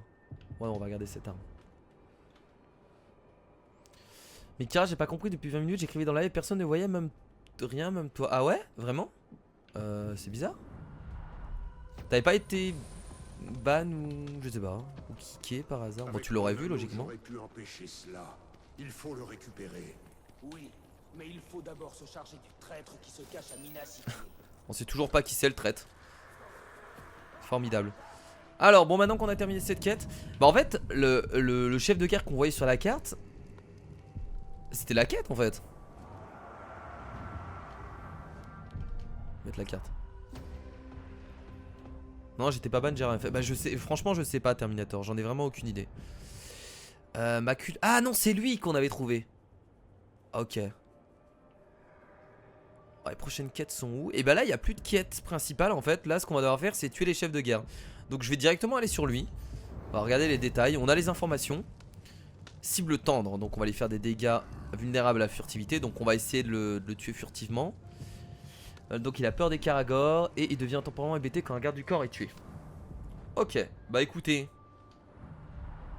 Ouais, on va regarder cette arme. Mais Kira, j'ai pas compris depuis 20 minutes, j'écrivais dans la live, personne ne voyait même rien, même toi. Ah ouais? Vraiment? C'est bizarre. T'avais pas été ban ou je sais pas, ou kické par hasard? Bon, tu l'aurais vu logiquement. J'aurais pu empêcher cela. Il faut le récupérer. Oui, mais il faut d'abord se charger du traître qui se cache à Minas Ithil. On sait toujours pas qui c'est le traître. Formidable. Alors bon, maintenant qu'on a terminé cette quête, bah en fait le chef de guerre qu'on voyait sur la carte, c'était la quête en fait. Mettre la carte. Non, j'étais pas ban, j'ai rien fait. Bah je sais, franchement je sais pas Terminator, j'en ai vraiment aucune idée. Ah non, c'est lui qu'on avait trouvé. Ok. Ouais, les prochaines quêtes sont où? Et bah là il n'y a plus de quête principale en fait. Là ce qu'on va devoir faire c'est tuer les chefs de guerre. Donc je vais directement aller sur lui. On va regarder les détails. On a les informations. Cible tendre. Donc on va lui faire des dégâts vulnérables à la furtivité. Donc on va essayer de le tuer furtivement. Donc il a peur des Karagors. Et il devient temporairement hébété quand un garde du corps est tué. Ok. Bah écoutez,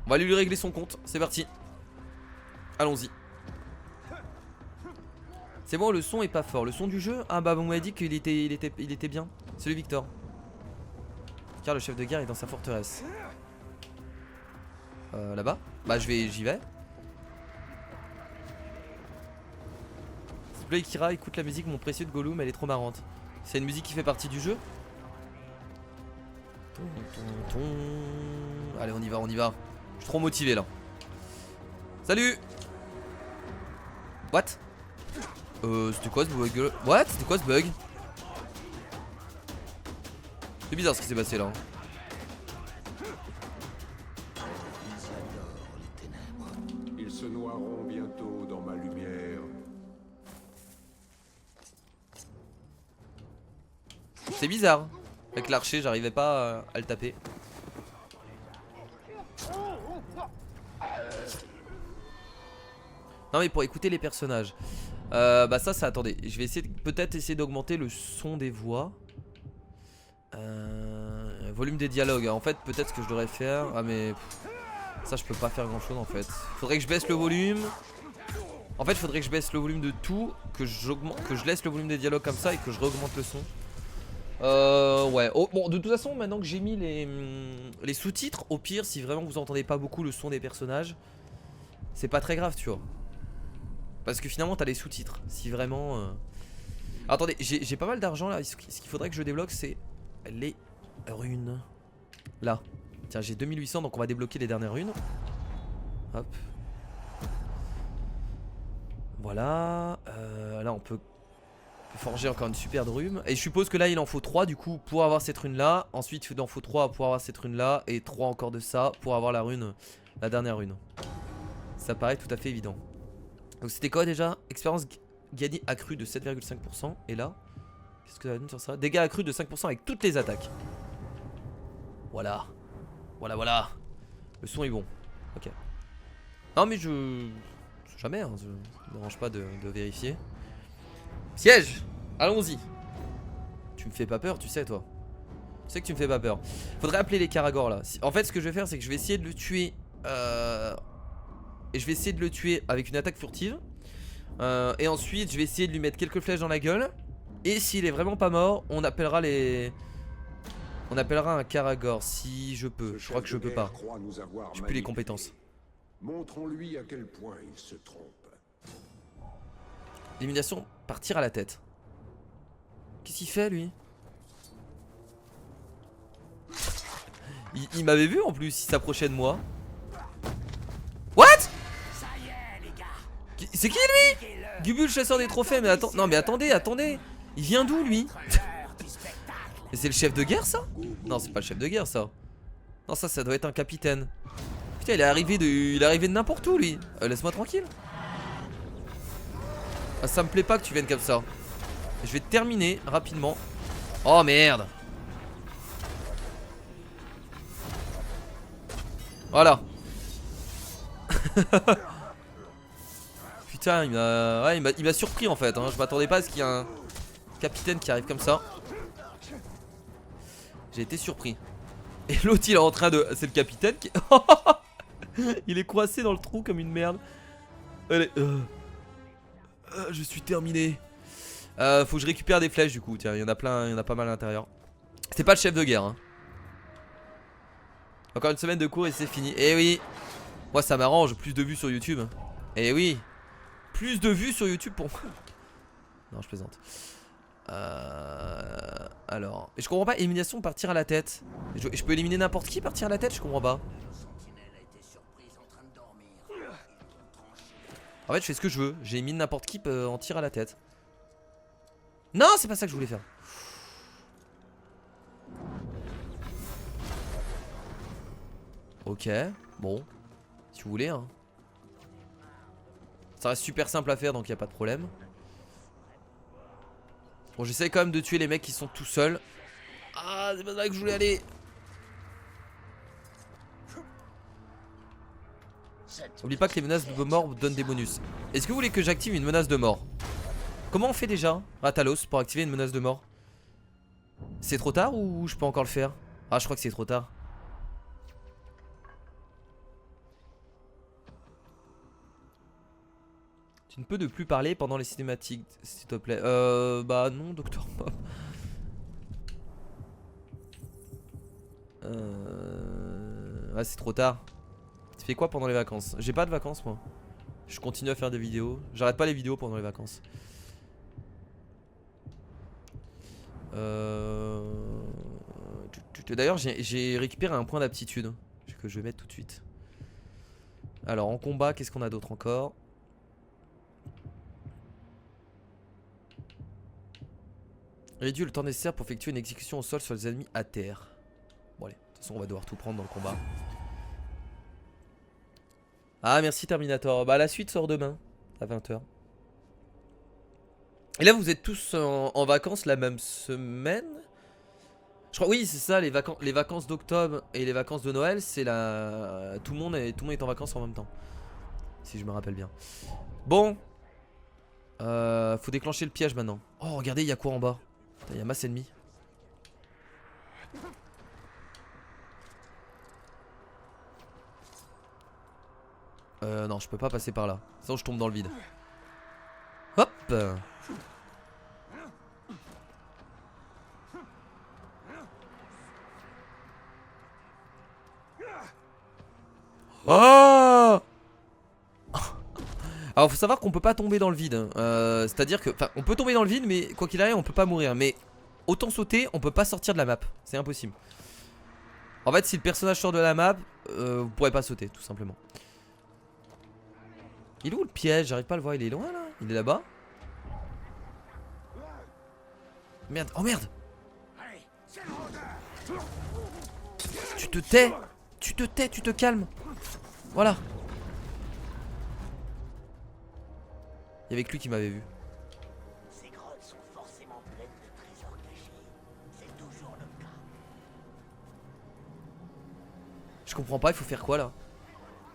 on va lui régler son compte. C'est parti. Allons-y. C'est bon, le son est pas fort. Le son du jeu? Ah bah vous m'avez dit qu'il était bien. C'est le Victor. Car le chef de guerre est dans sa forteresse. Là-bas? Bah j'y vais. S'il te plaît Kira, écoute la musique, mon précieux de Gollum, elle est trop marrante. C'est une musique qui fait partie du jeu? Allez, on y va, on y va. Je suis trop motivé là. Salut! What? C'était quoi ce bug? What? C'était quoi ce bug? C'est bizarre ce qui s'est passé là. Ils se noieront bientôt dans ma lumière. C'est bizarre. Avec l'archer, j'arrivais pas à le taper. Non mais pour écouter les personnages. Bah ça attendez, je vais essayer peut-être essayer d'augmenter le son des voix. Volume des dialogues. En fait peut-être ce que je devrais faire. Ah mais ça je peux pas faire grand chose en fait. Faudrait que je baisse le volume. En fait faudrait que je baisse le volume de tout, que je laisse le volume des dialogues comme ça et que je réaugmente le son. Ouais. Oh, bon de toute façon maintenant que j'ai mis les sous-titres, au pire si vraiment vous entendez pas beaucoup le son des personnages, c'est pas très grave tu vois. Parce que finalement t'as les sous-titres. Si vraiment attendez, j'ai pas mal d'argent là. Ce qu'il faudrait que je débloque c'est les runes. Là. Tiens j'ai 2800 donc on va débloquer les dernières runes. Hop. Voilà. Là on peut forger encore une super drume. Et je suppose que là il en faut 3 du coup pour avoir cette rune là. Ensuite il en faut 3 pour avoir cette rune là. Et 3 encore de ça pour avoir la rune. La dernière rune. Ça paraît tout à fait évident. Donc c'était quoi déjà? Expérience gagnée accrue de 7,5%. Et là, qu'est-ce que ça va donner sur ça? Dégâts accrus de 5% avec toutes les attaques. Voilà. Voilà, voilà. Le son est bon. Ok. Non mais je... Jamais, hein, ça me dérange pas de vérifier. Siège. Allons-y. Tu me fais pas peur, tu sais toi. Tu sais que tu me fais pas peur. Faudrait appeler les Karagors là. En fait ce que je vais faire c'est que je vais essayer de le tuer et je vais essayer de le tuer avec une attaque furtive. Et ensuite je vais essayer de lui mettre quelques flèches dans la gueule. Et s'il est vraiment pas mort, on appellera les... On appellera un Karagor si je peux. Je crois que je peux pas. J'ai plus les compétences. Montrons-lui à quel point il se trompe. Élimination par tir à la tête. Qu'est-ce qu'il fait lui? Il m'avait vu en plus, il s'approchait de moi. What? Ça y est, les gars. C'est qui lui? Gubul, chasseur des trophées, mais attends. Non mais attendez. Il vient d'où lui? L'heure du spectacle. Et c'est le chef de guerre ça? Non c'est pas le chef de guerre ça. Non ça doit être un capitaine. Putain il est arrivé de n'importe où lui. Laisse-moi tranquille. Ah, ça me plaît pas que tu viennes comme ça. Je vais te terminer rapidement. Oh merde. Voilà. Putain il m'a surpris en fait hein. Je m'attendais pas à ce qu'il y ait un capitaine qui arrive comme ça. J'ai été surpris. Et l'autre il est en train de... C'est le capitaine qui... Il est coincé dans le trou comme une merde. Allez je suis terminé. Faut que je récupère des flèches du coup. Tiens il y en a plein, il y en a pas mal à l'intérieur. C'est pas le chef de guerre hein. Encore une semaine de cours et c'est fini. Eh oui. Moi ça m'arrange, plus de vues sur YouTube. Eh oui. Plus de vues sur YouTube pour moi. Non je plaisante. Alors, je comprends pas, élimination par tir à la tête. Je peux éliminer n'importe qui par tir à la tête, je comprends pas. En fait je fais ce que je veux, j'ai éliminé n'importe qui en tir à la tête. Non c'est pas ça que je voulais faire. Ok, bon, si vous voulez hein. Ça reste super simple à faire donc y a pas de problème. Bon j'essaie quand même de tuer les mecs qui sont tout seuls. Ah c'est pas là que je voulais aller. N'oublie pas que les menaces de mort donnent des bonus. Est-ce que vous voulez que j'active une menace de mort? Comment on fait déjà Ratalos pour activer une menace de mort? C'est trop tard ou je peux encore le faire? Ah je crois que c'est trop tard. Tu ne peux ne plus parler pendant les cinématiques, s'il te plaît. Bah non, Docteur Mob. Ah, c'est trop tard. Tu fais quoi pendant les vacances? J'ai pas de vacances, moi. Je continue à faire des vidéos. J'arrête pas les vidéos pendant les vacances. D'ailleurs, j'ai récupéré un point d'aptitude que je vais mettre tout de suite. Alors, en combat, qu'est-ce qu'on a d'autre encore? Réduit le temps nécessaire pour effectuer une exécution au sol sur les ennemis à terre. Bon allez, de toute façon on va devoir tout prendre dans le combat. Ah merci Terminator. Bah la suite sort demain à 20 h. Et là vous êtes tous en vacances la même semaine? Je crois oui c'est ça, les vacances d'octobre et les vacances de Noël c'est la... Tout le monde est en vacances en même temps. Si je me rappelle bien. Bon. Faut déclencher le piège maintenant. Oh regardez il y a quoi en bas? Il y a masse ennemie. Non je peux pas passer par là. Sinon je tombe dans le vide. Hop. Oh. Alors faut savoir qu'on peut pas tomber dans le vide. C'est à dire que, enfin on peut tomber dans le vide mais quoi qu'il arrive on peut pas mourir. Mais autant sauter, on peut pas sortir de la map. C'est impossible. En fait si le personnage sort de la map, vous pourrez pas sauter tout simplement. Il est où le piège? J'arrive pas à le voir, il est loin là. Il est là-bas. Merde, oh merde. Tu te tais. Tu te tais, tu te calmes. Voilà. Il y avait que lui qui m'avait vu. Ces grottes sont forcément pleines de trésors cachés. C'est toujours le cas. Je comprends pas, il faut faire quoi là?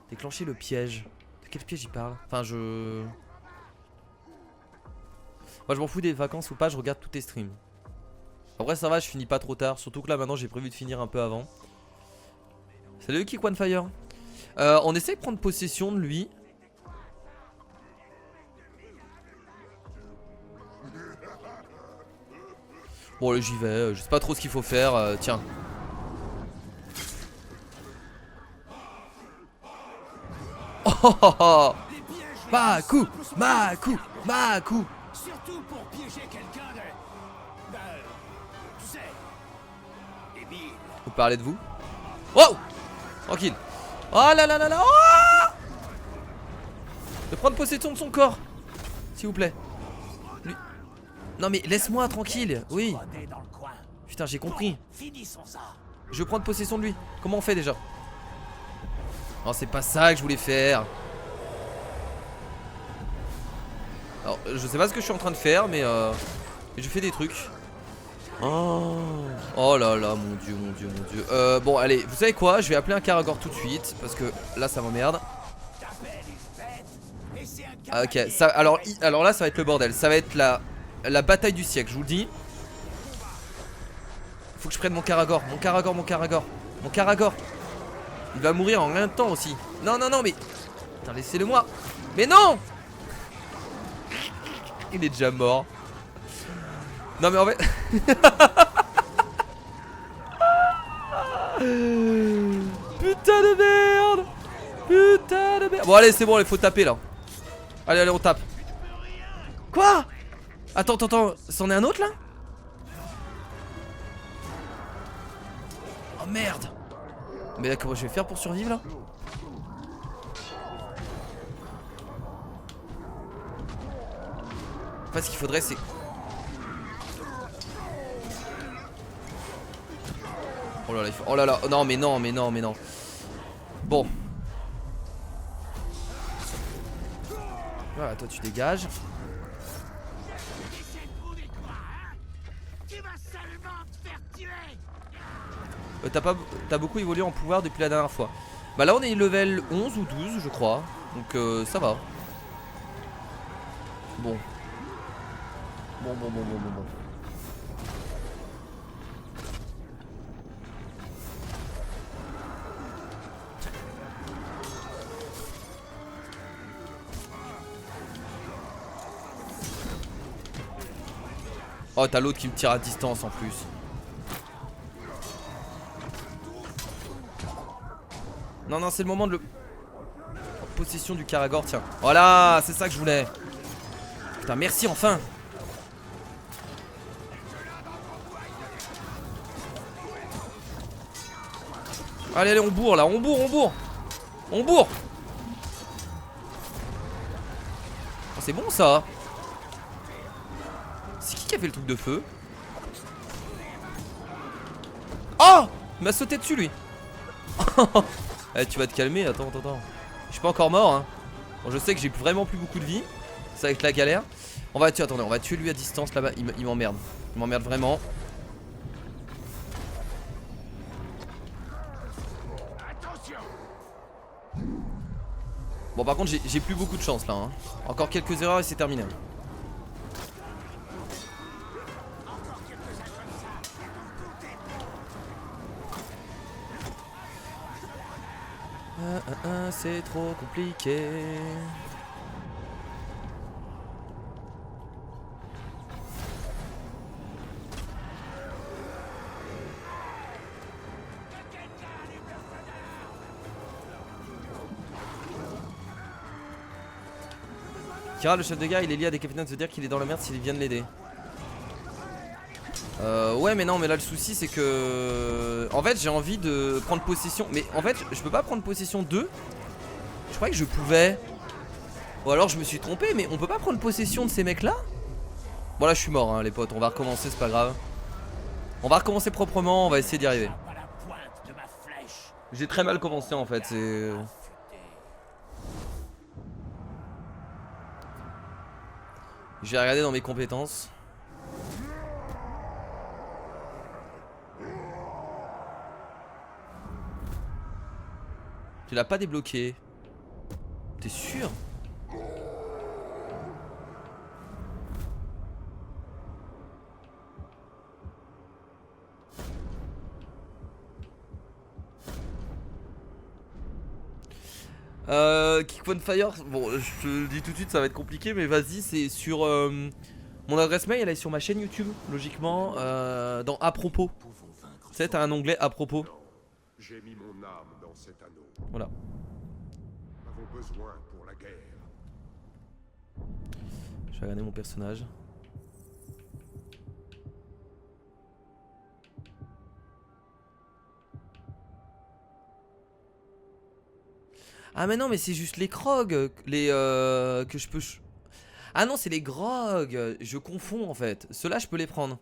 Déclencher le piège. Quel piège il parle? Enfin je... Moi je m'en fous des vacances ou pas, je regarde tous tes streams. Après ça va, je finis pas trop tard. Surtout que là maintenant j'ai prévu de finir un peu avant. Salut Kick One Fire. On essaie de prendre possession de lui. Bon allez, j'y vais, je sais pas trop ce qu'il faut faire, tiens. Oh oh oh oh. Maku, Maku, Maku. Surtout pour piéger quelqu'un de... Tu sais... débile. Vous parlez de vous? Wow. Tranquille. Oh là là là là, oh. De prendre possession de son corps. S'il vous plaît. Lui. Non mais laisse-moi tranquille, oui. Dans le coin. Putain j'ai compris. Finissons ça. Je veux prendre possession de lui. Comment on fait déjà? Non c'est pas ça que je voulais faire. Alors je sais pas ce que je suis en train de faire mais je fais des trucs. Oh là là, mon dieu, mon dieu, mon dieu. Bon allez, vous savez quoi? Je vais appeler un Karagor tout de suite. Parce que là ça m'emmerde. Ok, ça, alors là ça va être le bordel. Ça va être la bataille du siècle, je vous le dis. Faut que je prenne mon Karagor. Mon Karagor, mon Karagor. Mon Karagor. Il va mourir en rien de temps aussi. Non, non, non, mais... Putain, laissez-le moi. Mais non. Il est déjà mort. Non mais en fait... Putain de merde. Putain de merde. Bon allez c'est bon, il faut taper là. Allez allez on tape. Quoi? Attends attends attends, c'en est un autre là? Oh merde. Mais là comment je vais faire pour survivre là? En fait ce qu'il faudrait c'est... Oh là là, oh là là, non mais non mais non mais non. Bon. Voilà, toi tu dégages. T'as beaucoup évolué en pouvoir depuis la dernière fois. Bah là on est level 11 ou 12 je crois. Donc ça va. Bon. Bon. Oh t'as l'autre qui me tire à distance en plus. Non non c'est le moment de le... Possession du Karagor tiens. Voilà c'est ça que je voulais. Putain merci enfin. Allez allez on bourre là, on bourre. On bourre. Oh, c'est bon ça. C'est qui a fait le truc de feu? Oh! Il m'a sauté dessus lui. Eh, tu vas te calmer, attends. Je suis pas encore mort hein. Bon, je sais que j'ai vraiment plus beaucoup de vie. Ça va être la galère. On va tuer, attendez, on va tuer lui à distance là-bas. Il m'emmerde. Il m'emmerde vraiment. Bon par contre j'ai plus beaucoup de chance là hein. Encore quelques erreurs et c'est terminé. C'est trop compliqué. Kira le chef de gare il est lié à des capitaines de se dire qu'il est dans la merde s'ils viennent l'aider. Ouais mais non mais là le souci c'est que... En fait j'ai envie de prendre possession. Mais en fait je peux pas prendre possession d'eux. Je croyais que je pouvais. Ou alors je me suis trompé. Mais on peut pas prendre possession de ces mecs là. Bon là je suis mort hein, les potes. On va recommencer c'est pas grave. On va recommencer proprement. On va essayer d'y arriver. J'ai très mal commencé en fait. C'est... Je vais regarder dans mes compétences. Tu l'as pas débloqué. T'es sûr? Kick on Fire, bon je te le dis tout de suite, ça va être compliqué, mais vas-y, c'est sur mon adresse mail, elle est sur ma chaîne YouTube, logiquement, dans à propos. Tu sais, t'as un onglet à propos. J'ai mis mon âme dans cet anneau. Voilà. Nous avons besoin pour la guerre. Je vais regarder mon personnage. Ah mais non, mais c'est juste les crogs les que je peux... Ah non, c'est les grogs. Je confonds en fait. Ceux-là, je peux les prendre.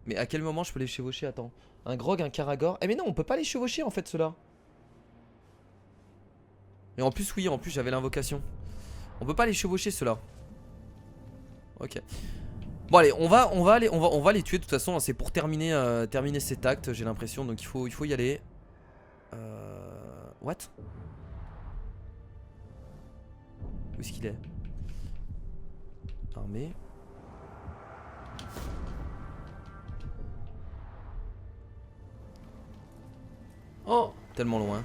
Mais à quel moment je peux les chevaucher? Attends. Un grog, un caragor. Eh mais non, on peut pas les chevaucher en fait, ceux-là. Et en plus, oui, en plus j'avais l'invocation. On peut pas les chevaucher, ceux-là. Ok. Bon allez, on va les tuer de toute façon. C'est pour terminer, terminer cet acte, j'ai l'impression. Donc il faut y aller. What? Où est-ce qu'il est? Armée. Oh, tellement loin.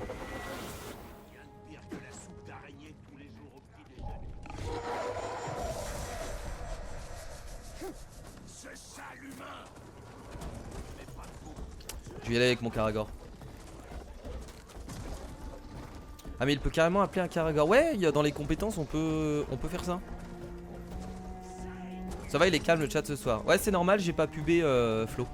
Je vais y aller avec mon caragor. Ah mais il peut carrément appeler un caragor. Ouais, il y a dans les compétences on peut faire ça. Ça va, il est calme le chat ce soir. Ouais, c'est normal, j'ai pas pubé Flo.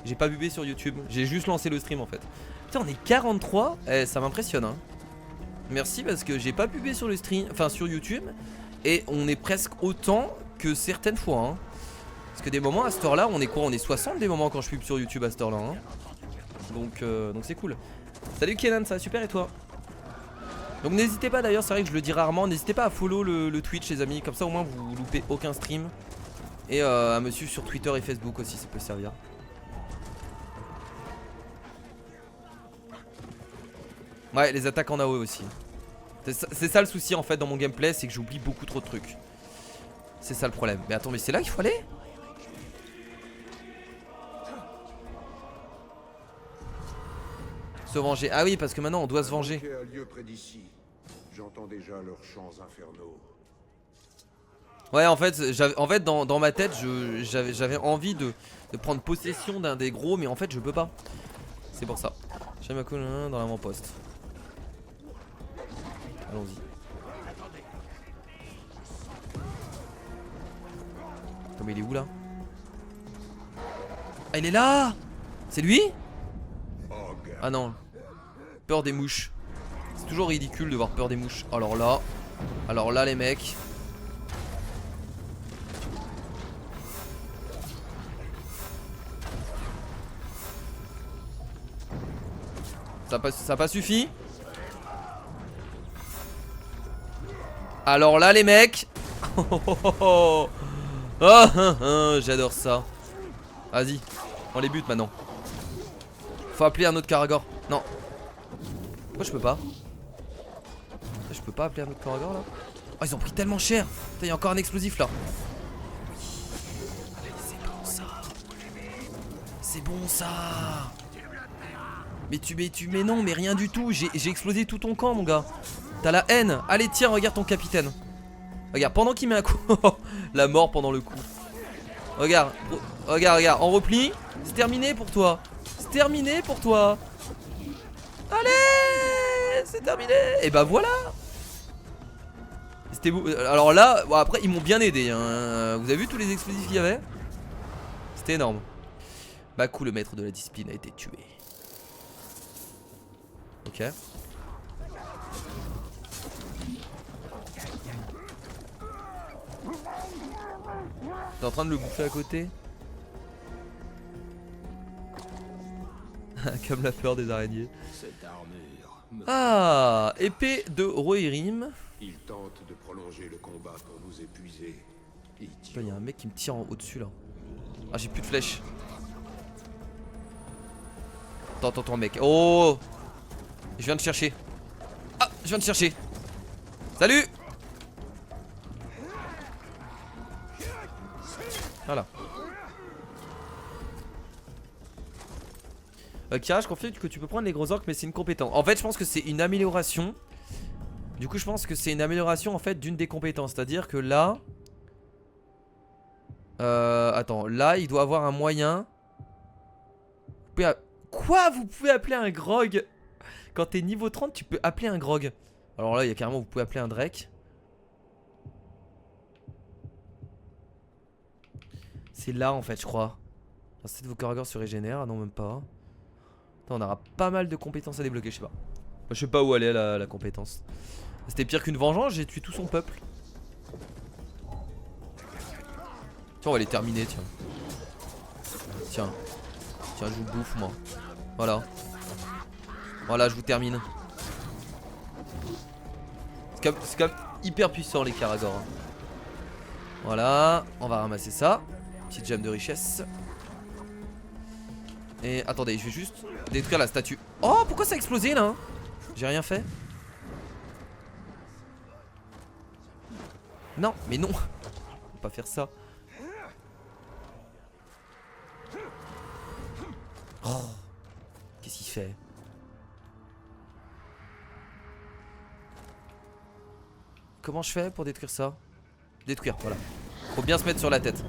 J'ai pas pubé sur YouTube. J'ai juste lancé le stream en fait. Putain, on est 43. Eh, ça m'impressionne hein. Merci parce que j'ai pas pubé sur le stream, enfin sur YouTube. Et on est presque autant que certaines fois hein. Parce que des moments à cette heure là, on est quoi? On est 60 des moments quand je pub sur YouTube à cette heure là hein. Donc c'est cool. Salut Kenan, ça va super et toi? Donc n'hésitez pas d'ailleurs, c'est vrai que je le dis rarement, n'hésitez pas à follow le Twitch les amis, comme ça au moins vous loupez aucun stream. Et à me suivre sur Twitter et Facebook aussi, ça peut servir. Ouais, les attaques en AOE aussi. C'est ça le souci en fait dans mon gameplay, c'est que j'oublie beaucoup trop de trucs. C'est ça le problème. Mais attends, mais c'est là qu'il faut aller? Se venger. Ah oui, parce que maintenant on doit se venger. Un lieu près d'ici. J'entends déjà leurs chants infernaux. Ouais, en fait, dans ma tête, j'avais envie de prendre possession d'un des gros, mais en fait, je peux pas. C'est pour ça. J'ai ma colonne dans l'avant-poste. Allons-y. Attends, mais il est où là? Ah, il est là! C'est lui? Ah non. Peur des mouches. C'est toujours ridicule de voir peur des mouches. Alors là les mecs. Ça a pas suffi. Alors là les mecs. J'adore ça. Vas-y, on les bute maintenant. Faut appeler un autre caragor. Non. Pourquoi je peux pas? Je peux pas appeler un autre caragor là? Oh, ils ont pris tellement cher. Il y a encore un explosif là. C'est bon ça. C'est bon ça. Mais non, mais rien du tout. J'ai explosé tout ton camp mon gars. T'as la haine. Allez tiens, regarde ton capitaine. Regarde, pendant qu'il met un coup. La mort pendant le coup. Regarde, regarde, en repli. C'est terminé pour toi. C'est terminé pour toi. Allez, c'est terminé. Et bah voilà. C'était beau. Alors là, bon, après ils m'ont bien aidé hein. Vous avez vu tous les explosifs qu'il y avait? C'était énorme. Baku, le maître de la discipline, a été tué. Ok. T'es en train de le bouffer à côté? Comme la peur des araignées. Cette armure me... Ah, épée de Rohirrim. Ils tentent de prolonger le combat pour nous épuiser. Il y a un mec qui me tire en au-dessus là. Ah, j'ai plus de flèches. Attends, mec. Oh, je viens de chercher. Je viens te chercher. Salut. Voilà. Kira, je confirme que tu peux prendre les gros orques, mais c'est une compétence. En fait, je pense que c'est une amélioration. Du coup, je pense que c'est une amélioration en fait d'une des compétences. C'est-à-dire que là... attends, là, il doit avoir un moyen. Quoi? Vous pouvez appeler un grog? Quand t'es niveau 30, tu peux appeler un grog. Alors là, il y a carrément, vous pouvez appeler un Drake. C'est là en fait, je crois. C'est vos corps se régénèrent. Ah non, même pas. Attends, on aura pas mal de compétences à débloquer, je sais pas. Je sais pas où elle est la compétence. C'était pire qu'une vengeance, j'ai tué tout son peuple. Tiens, on va les terminer, tiens. Tiens, je vous bouffe, moi. Voilà. Voilà, je vous termine. C'est quand même hyper puissant, les Karagors. Hein. Voilà, on va ramasser ça. Petite gemme de richesse. Et attendez, je vais juste détruire la statue. Oh, pourquoi ça a explosé là? J'ai rien fait. Non, mais non. Faut pas faire ça. Oh. Qu'est-ce qu'il fait? Comment je fais pour détruire ça? Détruire, voilà. Faut bien se mettre sur la tête.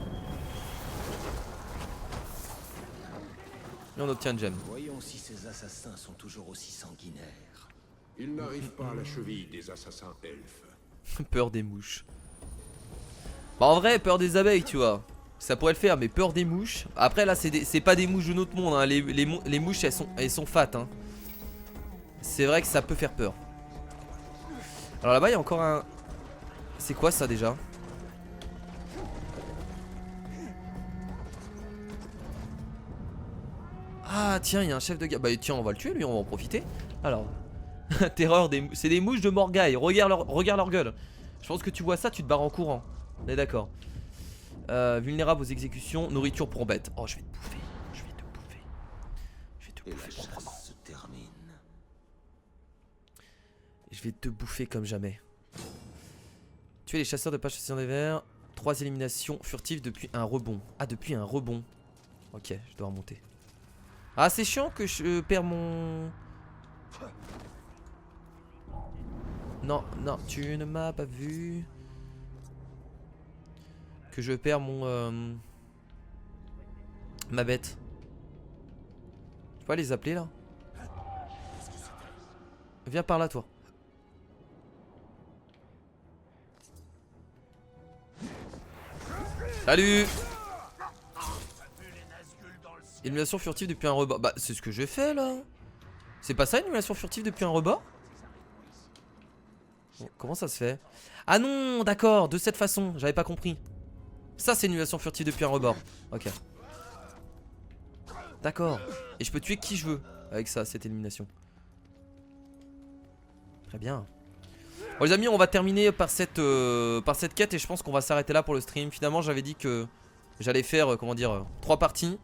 Et on obtient une gemme. Voyons si ces assassins sont toujours aussi sanguinaires. Ils n'arrivent pas à la cheville des assassins elfes. Peur des mouches. Bah en vrai, peur des abeilles, tu vois. Ça pourrait le faire, mais peur des mouches. Après là, c'est pas des mouches de notre monde, hein. Les mouches, elles sont fat, hein. C'est vrai que ça peut faire peur. Alors là-bas, il y a encore un... C'est quoi ça déjà? Ah tiens, il y a un chef de guerre. Bah tiens, on va le tuer lui, on va en profiter. Alors, terreur des... C'est des mouches de Morgaï, regarde leur gueule. Je pense que tu vois ça, tu te barres en courant. On est d'accord. Vulnérable aux exécutions, nourriture pour bête. Oh, je vais te bouffer. Je vais te bouffer. Je vais te bouffer proprement. Se termine. Je vais te bouffer comme jamais. Tuer les chasseurs de pas chasseurs des vers. 3 éliminations furtives depuis un rebond. Ah, depuis un rebond. Ok, je dois remonter. Ah, c'est chiant que je perds mon... Non, non, tu ne m'as pas vu. Que je perds mon... ma bête. Tu peux les appeler là? Viens par là toi. Salut. Élimination furtive depuis un rebord. Bah c'est ce que j'ai fait là. C'est pas ça, élimination furtive depuis un rebord? Bon, comment ça se fait? Ah non, d'accord, de cette façon, j'avais pas compris. Ça c'est élimination furtive depuis un rebord. Ok. D'accord. Et je peux tuer qui je veux avec ça, cette élimination. Très bien. Bon les amis, on va terminer par cette quête et je pense qu'on va s'arrêter là pour le stream. Finalement j'avais dit que j'allais faire, comment dire, 3 parties.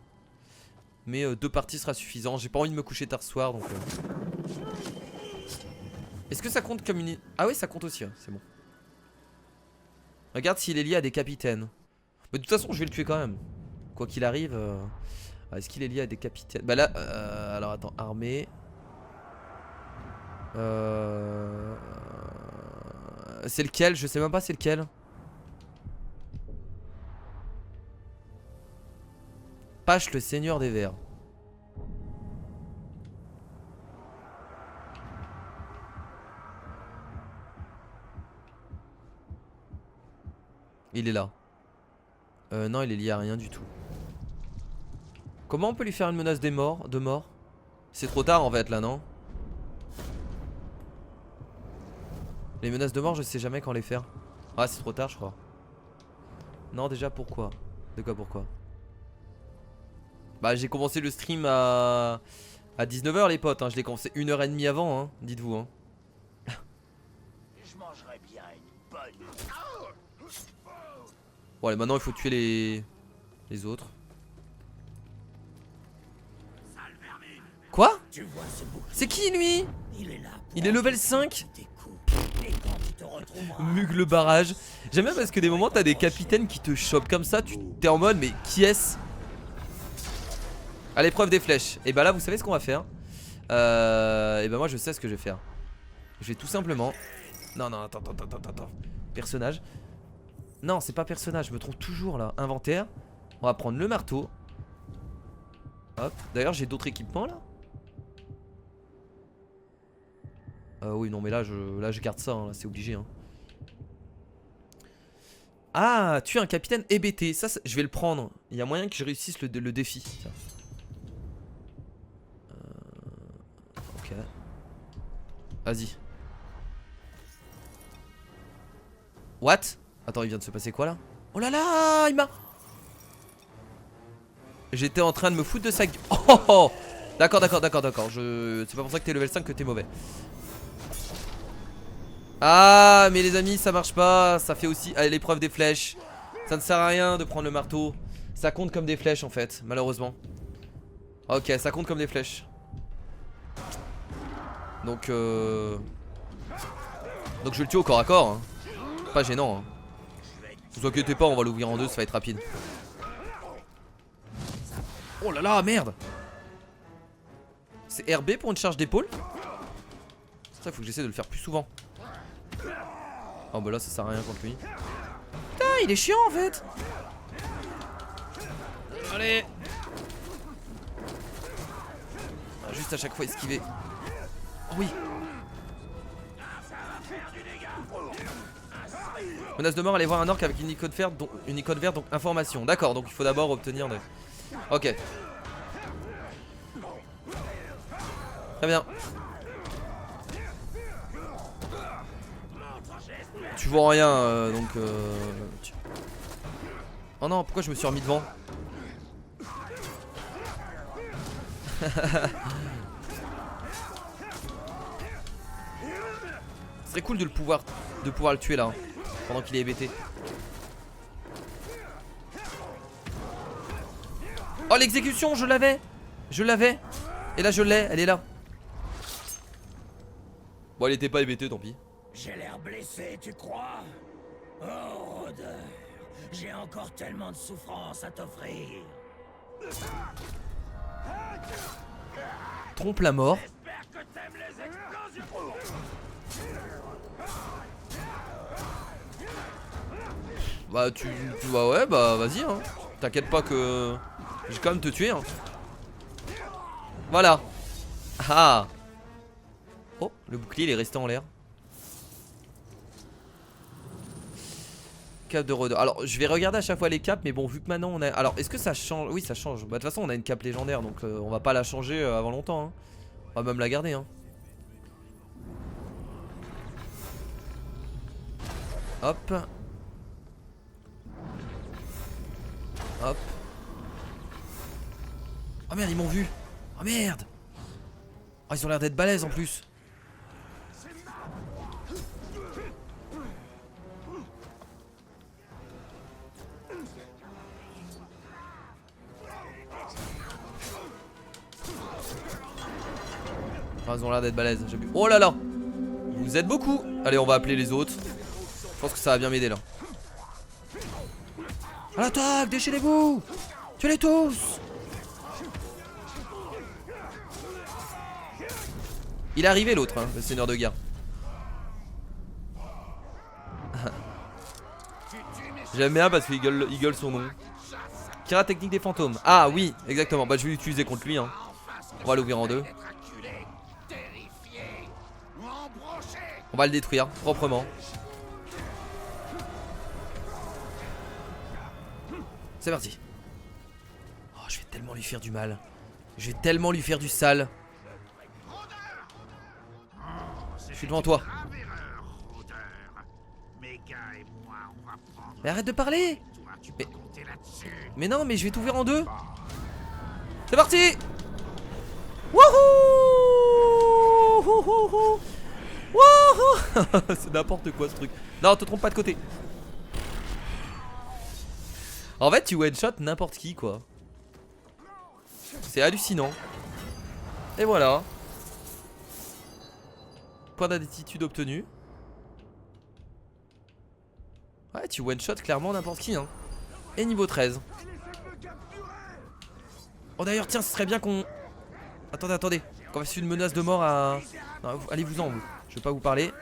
Mais 2 parties sera suffisant. J'ai pas envie de me coucher tard ce soir donc... Est-ce que ça compte comme une... Ah oui ça compte aussi, hein. C'est bon. Regarde s'il est lié à des capitaines. Mais de toute façon je vais le tuer quand même. Quoi qu'il arrive... Est-ce qu'il est lié à des capitaines? Bah là... alors attends, armée... C'est lequel? Je sais même pas c'est lequel. Pache le seigneur des vers. Il est là. Non, il est lié à rien du tout. Comment on peut lui faire une menace de mort? C'est trop tard en fait là, non? Les menaces de mort, je sais jamais quand les faire. Ah, c'est trop tard, je crois. Non, déjà pourquoi? De quoi pourquoi? Bah, j'ai commencé le stream à 19h, les potes. Hein. Je l'ai commencé 1h30 avant, hein. Dites-vous. Hein. Je mangerais bien une bonne. Bon, allez, maintenant il faut tuer les autres. Quoi? Tu vois ce bouclier? C'est qui lui? Il est là. Il est level 5. Tes coups. Et quand tu te retrouveras. Mug le barrage. J'aime bien parce que des moments t'as des capitaines qui te chopent comme ça. Tu t'es en mode mais qui est-ce? À l'épreuve des flèches. Et bah là vous savez ce qu'on va faire. Et bah moi je sais ce que je vais faire. Je vais tout simplement. Non non attends. Personnage. Non c'est pas personnage, je me trompe toujours là. Inventaire. On va prendre le marteau. Hop. D'ailleurs j'ai d'autres équipements là. Oui non mais là je garde ça hein, c'est obligé hein. Ah tu es un capitaine hébété. Ça je vais le prendre. Il y a moyen que je réussisse le défi. Tiens. Ok. Vas-y. What? Attends il vient de se passer quoi là? Oh là là il m'a... J'étais en train de me foutre de sa gueule. Oh. D'accord. C'est pas pour ça que t'es level 5 que t'es mauvais. Ah mais les amis ça marche pas. Ça fait aussi l'épreuve des flèches. Ça ne sert à rien de prendre le marteau. Ça compte comme des flèches en fait malheureusement. Ok ça compte comme des flèches. Donc je le tue au corps à corps hein. Pas gênant hein. Ne vous inquiétez pas on va l'ouvrir en deux. Ça va être rapide. Oh là là merde. C'est RB pour une charge d'épaule. Ça il faut que j'essaie de le faire plus souvent. Oh bah là ça sert à rien contre lui. Putain il est chiant en fait. Allez. Juste à chaque fois esquiver. Oh oui. Menace de mort, allez voir un orc avec une icône verte, donc information. D'accord, donc il faut d'abord obtenir de... Ok. Très bien. Tu vois rien donc Oh non pourquoi je me suis remis devant. Ce serait cool de pouvoir le tuer là hein, pendant qu'il est hébété. Oh l'exécution je l'avais. Et là je l'ai, elle est là. Bon elle était pas hébétée tant pis. J'ai l'air blessé, tu crois? Oh, rôdeur, j'ai encore tellement de souffrance à t'offrir. Trompe la mort. J'espère que t'aimes les explosions. Bah bah ouais bah vas-y hein. T'inquiète pas que je vais quand même te tuer hein. Voilà. Ah. Oh le bouclier il est resté en l'air. Cap de rôdeur. Alors je vais regarder à chaque fois les caps. Mais bon vu que maintenant on a... Alors est-ce que ça change? Oui ça change. Bah de toute façon on a une cape légendaire. Donc on va pas la changer avant longtemps hein. On va même la garder hein. Hop. Hop. Oh merde ils m'ont vu. Oh merde. Oh ils ont l'air d'être balèzes en plus. Ah, ils ont l'air d'être balèzes. Oh là là. Vous êtes beaucoup. Allez on va appeler les autres. Je pense que ça va bien m'aider là. À l'attaque, déchaînez-vous. Tuez-les tous. Il est arrivé l'autre hein, le seigneur de guerre. J'aime bien parce qu'il gueule son nom. Kira technique des fantômes. Ah oui exactement. Bah je vais l'utiliser contre lui hein. On va l'ouvrir en deux. On va le détruire proprement. C'est parti. Oh je vais tellement lui faire du mal. Je vais tellement lui faire du sale. Je suis devant toi. Mais arrête de parler. Mais non mais je vais t'ouvrir en deux. C'est parti. Wouhou. C'est n'importe quoi ce truc. Non te trompe pas de côté. En fait tu one shot n'importe qui quoi. C'est hallucinant. Et voilà. Point d'attitude obtenu. Ouais, tu one-shot clairement n'importe qui, hein. Et niveau 13. Oh d'ailleurs, tiens, ce serait bien qu'on... Attendez. Qu'on fasse une menace de mort à... Non, allez-vous-en, vous. Je vais pas vous parler.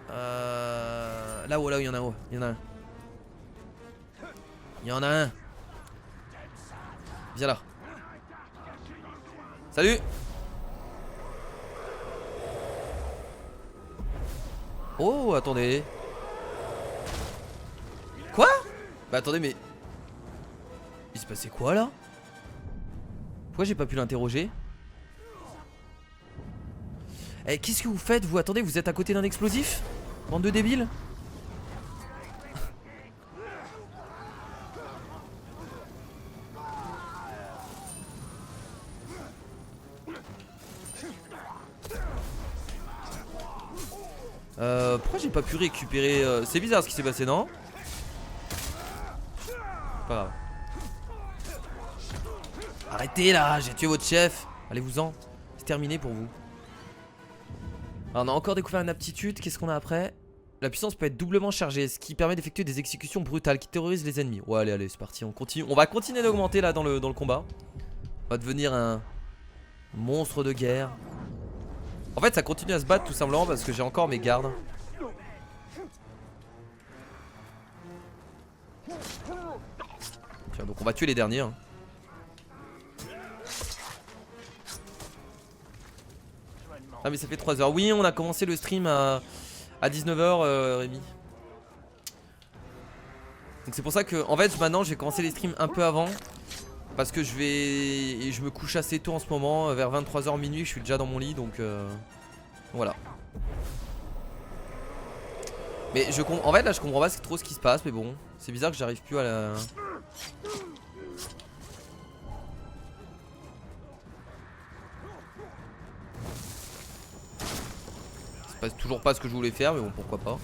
Là-haut, il y en a un. Il y en a un. Viens là. Salut. Oh, attendez. Quoi? Bah attendez, mais... Il se passait quoi là? Pourquoi j'ai pas pu l'interroger? Eh, qu'est-ce que vous faites vous? Attendez, vous êtes à côté d'un explosif? Bande de débiles? Pourquoi j'ai pas pu récupérer c'est bizarre ce qui s'est passé, non? Pas grave. Arrêtez là, j'ai tué votre chef. Allez-vous-en. C'est terminé pour vous. Alors, on a encore découvert une aptitude. Qu'est-ce qu'on a après? La puissance peut être doublement chargée, ce qui permet d'effectuer des exécutions brutales qui terrorisent les ennemis. Ouais, allez, c'est parti, on continue. On va continuer d'augmenter là dans le combat. On va devenir un monstre de guerre. En fait, ça continue à se battre tout simplement parce que j'ai encore mes gardes. Tiens, donc on va tuer les derniers, hein. Ah mais ça fait 3 heures. Oui, on a commencé le stream à 19h, Rémi. Donc c'est pour ça que en fait maintenant je vais commencer les streams un peu avant. Parce que je me couche assez tôt en ce moment. Vers 23h minuit je suis déjà dans mon lit. Donc voilà. Mais en fait là je comprends pas trop ce qui se passe. Mais bon, c'est bizarre que j'arrive plus à la... C'est toujours pas ce que je voulais faire, mais bon, pourquoi pas.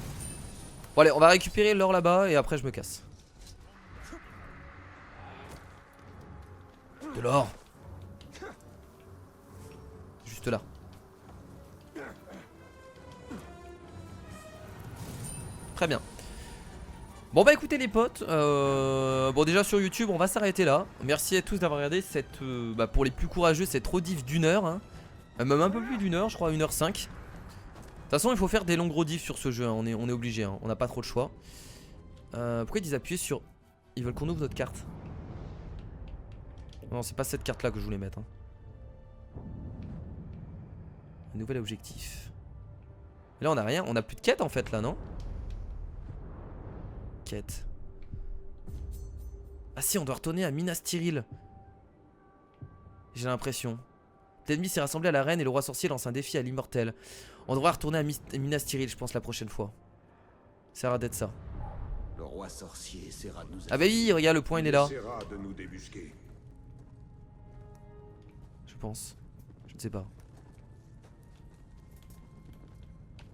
Bon allez, on va récupérer l'or là-bas et après je me casse. De l'or. Juste là. Très bien. Bon bah écoutez les potes, bon déjà sur YouTube on va s'arrêter là. Merci à tous d'avoir regardé cette, pour les plus courageux, cette rediff d'une heure, hein. Même un peu plus d'une heure, je crois 1h05. De toute façon il faut faire des longues rediffs sur ce jeu, hein. On est obligé, hein. On n'a pas trop le choix. Pourquoi ils disent appuyer sur... Ils veulent qu'on ouvre notre carte. Non c'est pas cette carte là que je voulais mettre, hein. Un nouvel objectif. Et là on a rien, on a plus de quête en fait là, non? Quête. Ah si, on doit retourner à Minas Tirith. J'ai l'impression. L'ennemi s'est rassemblé à la reine et le roi sorcier lance un défi à l'immortel. On devra retourner à Minas Tirith, je pense, la prochaine fois. Ça va d'être ça. Le roi sorcier essaiera de nous... Ah bah oui, regarde, le point il est là. essaiera de nous débusquer. Je pense. Je ne sais pas.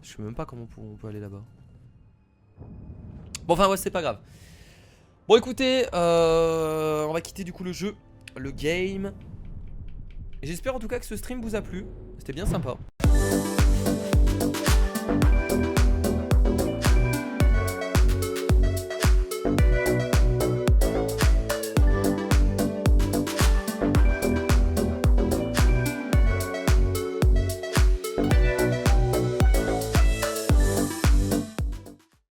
Je sais même pas comment on peut aller là-bas. Bon enfin ouais, c'est pas grave. Bon écoutez, on va quitter du coup le jeu, le game. J'espère en tout cas que ce stream vous a plu. C'était bien sympa.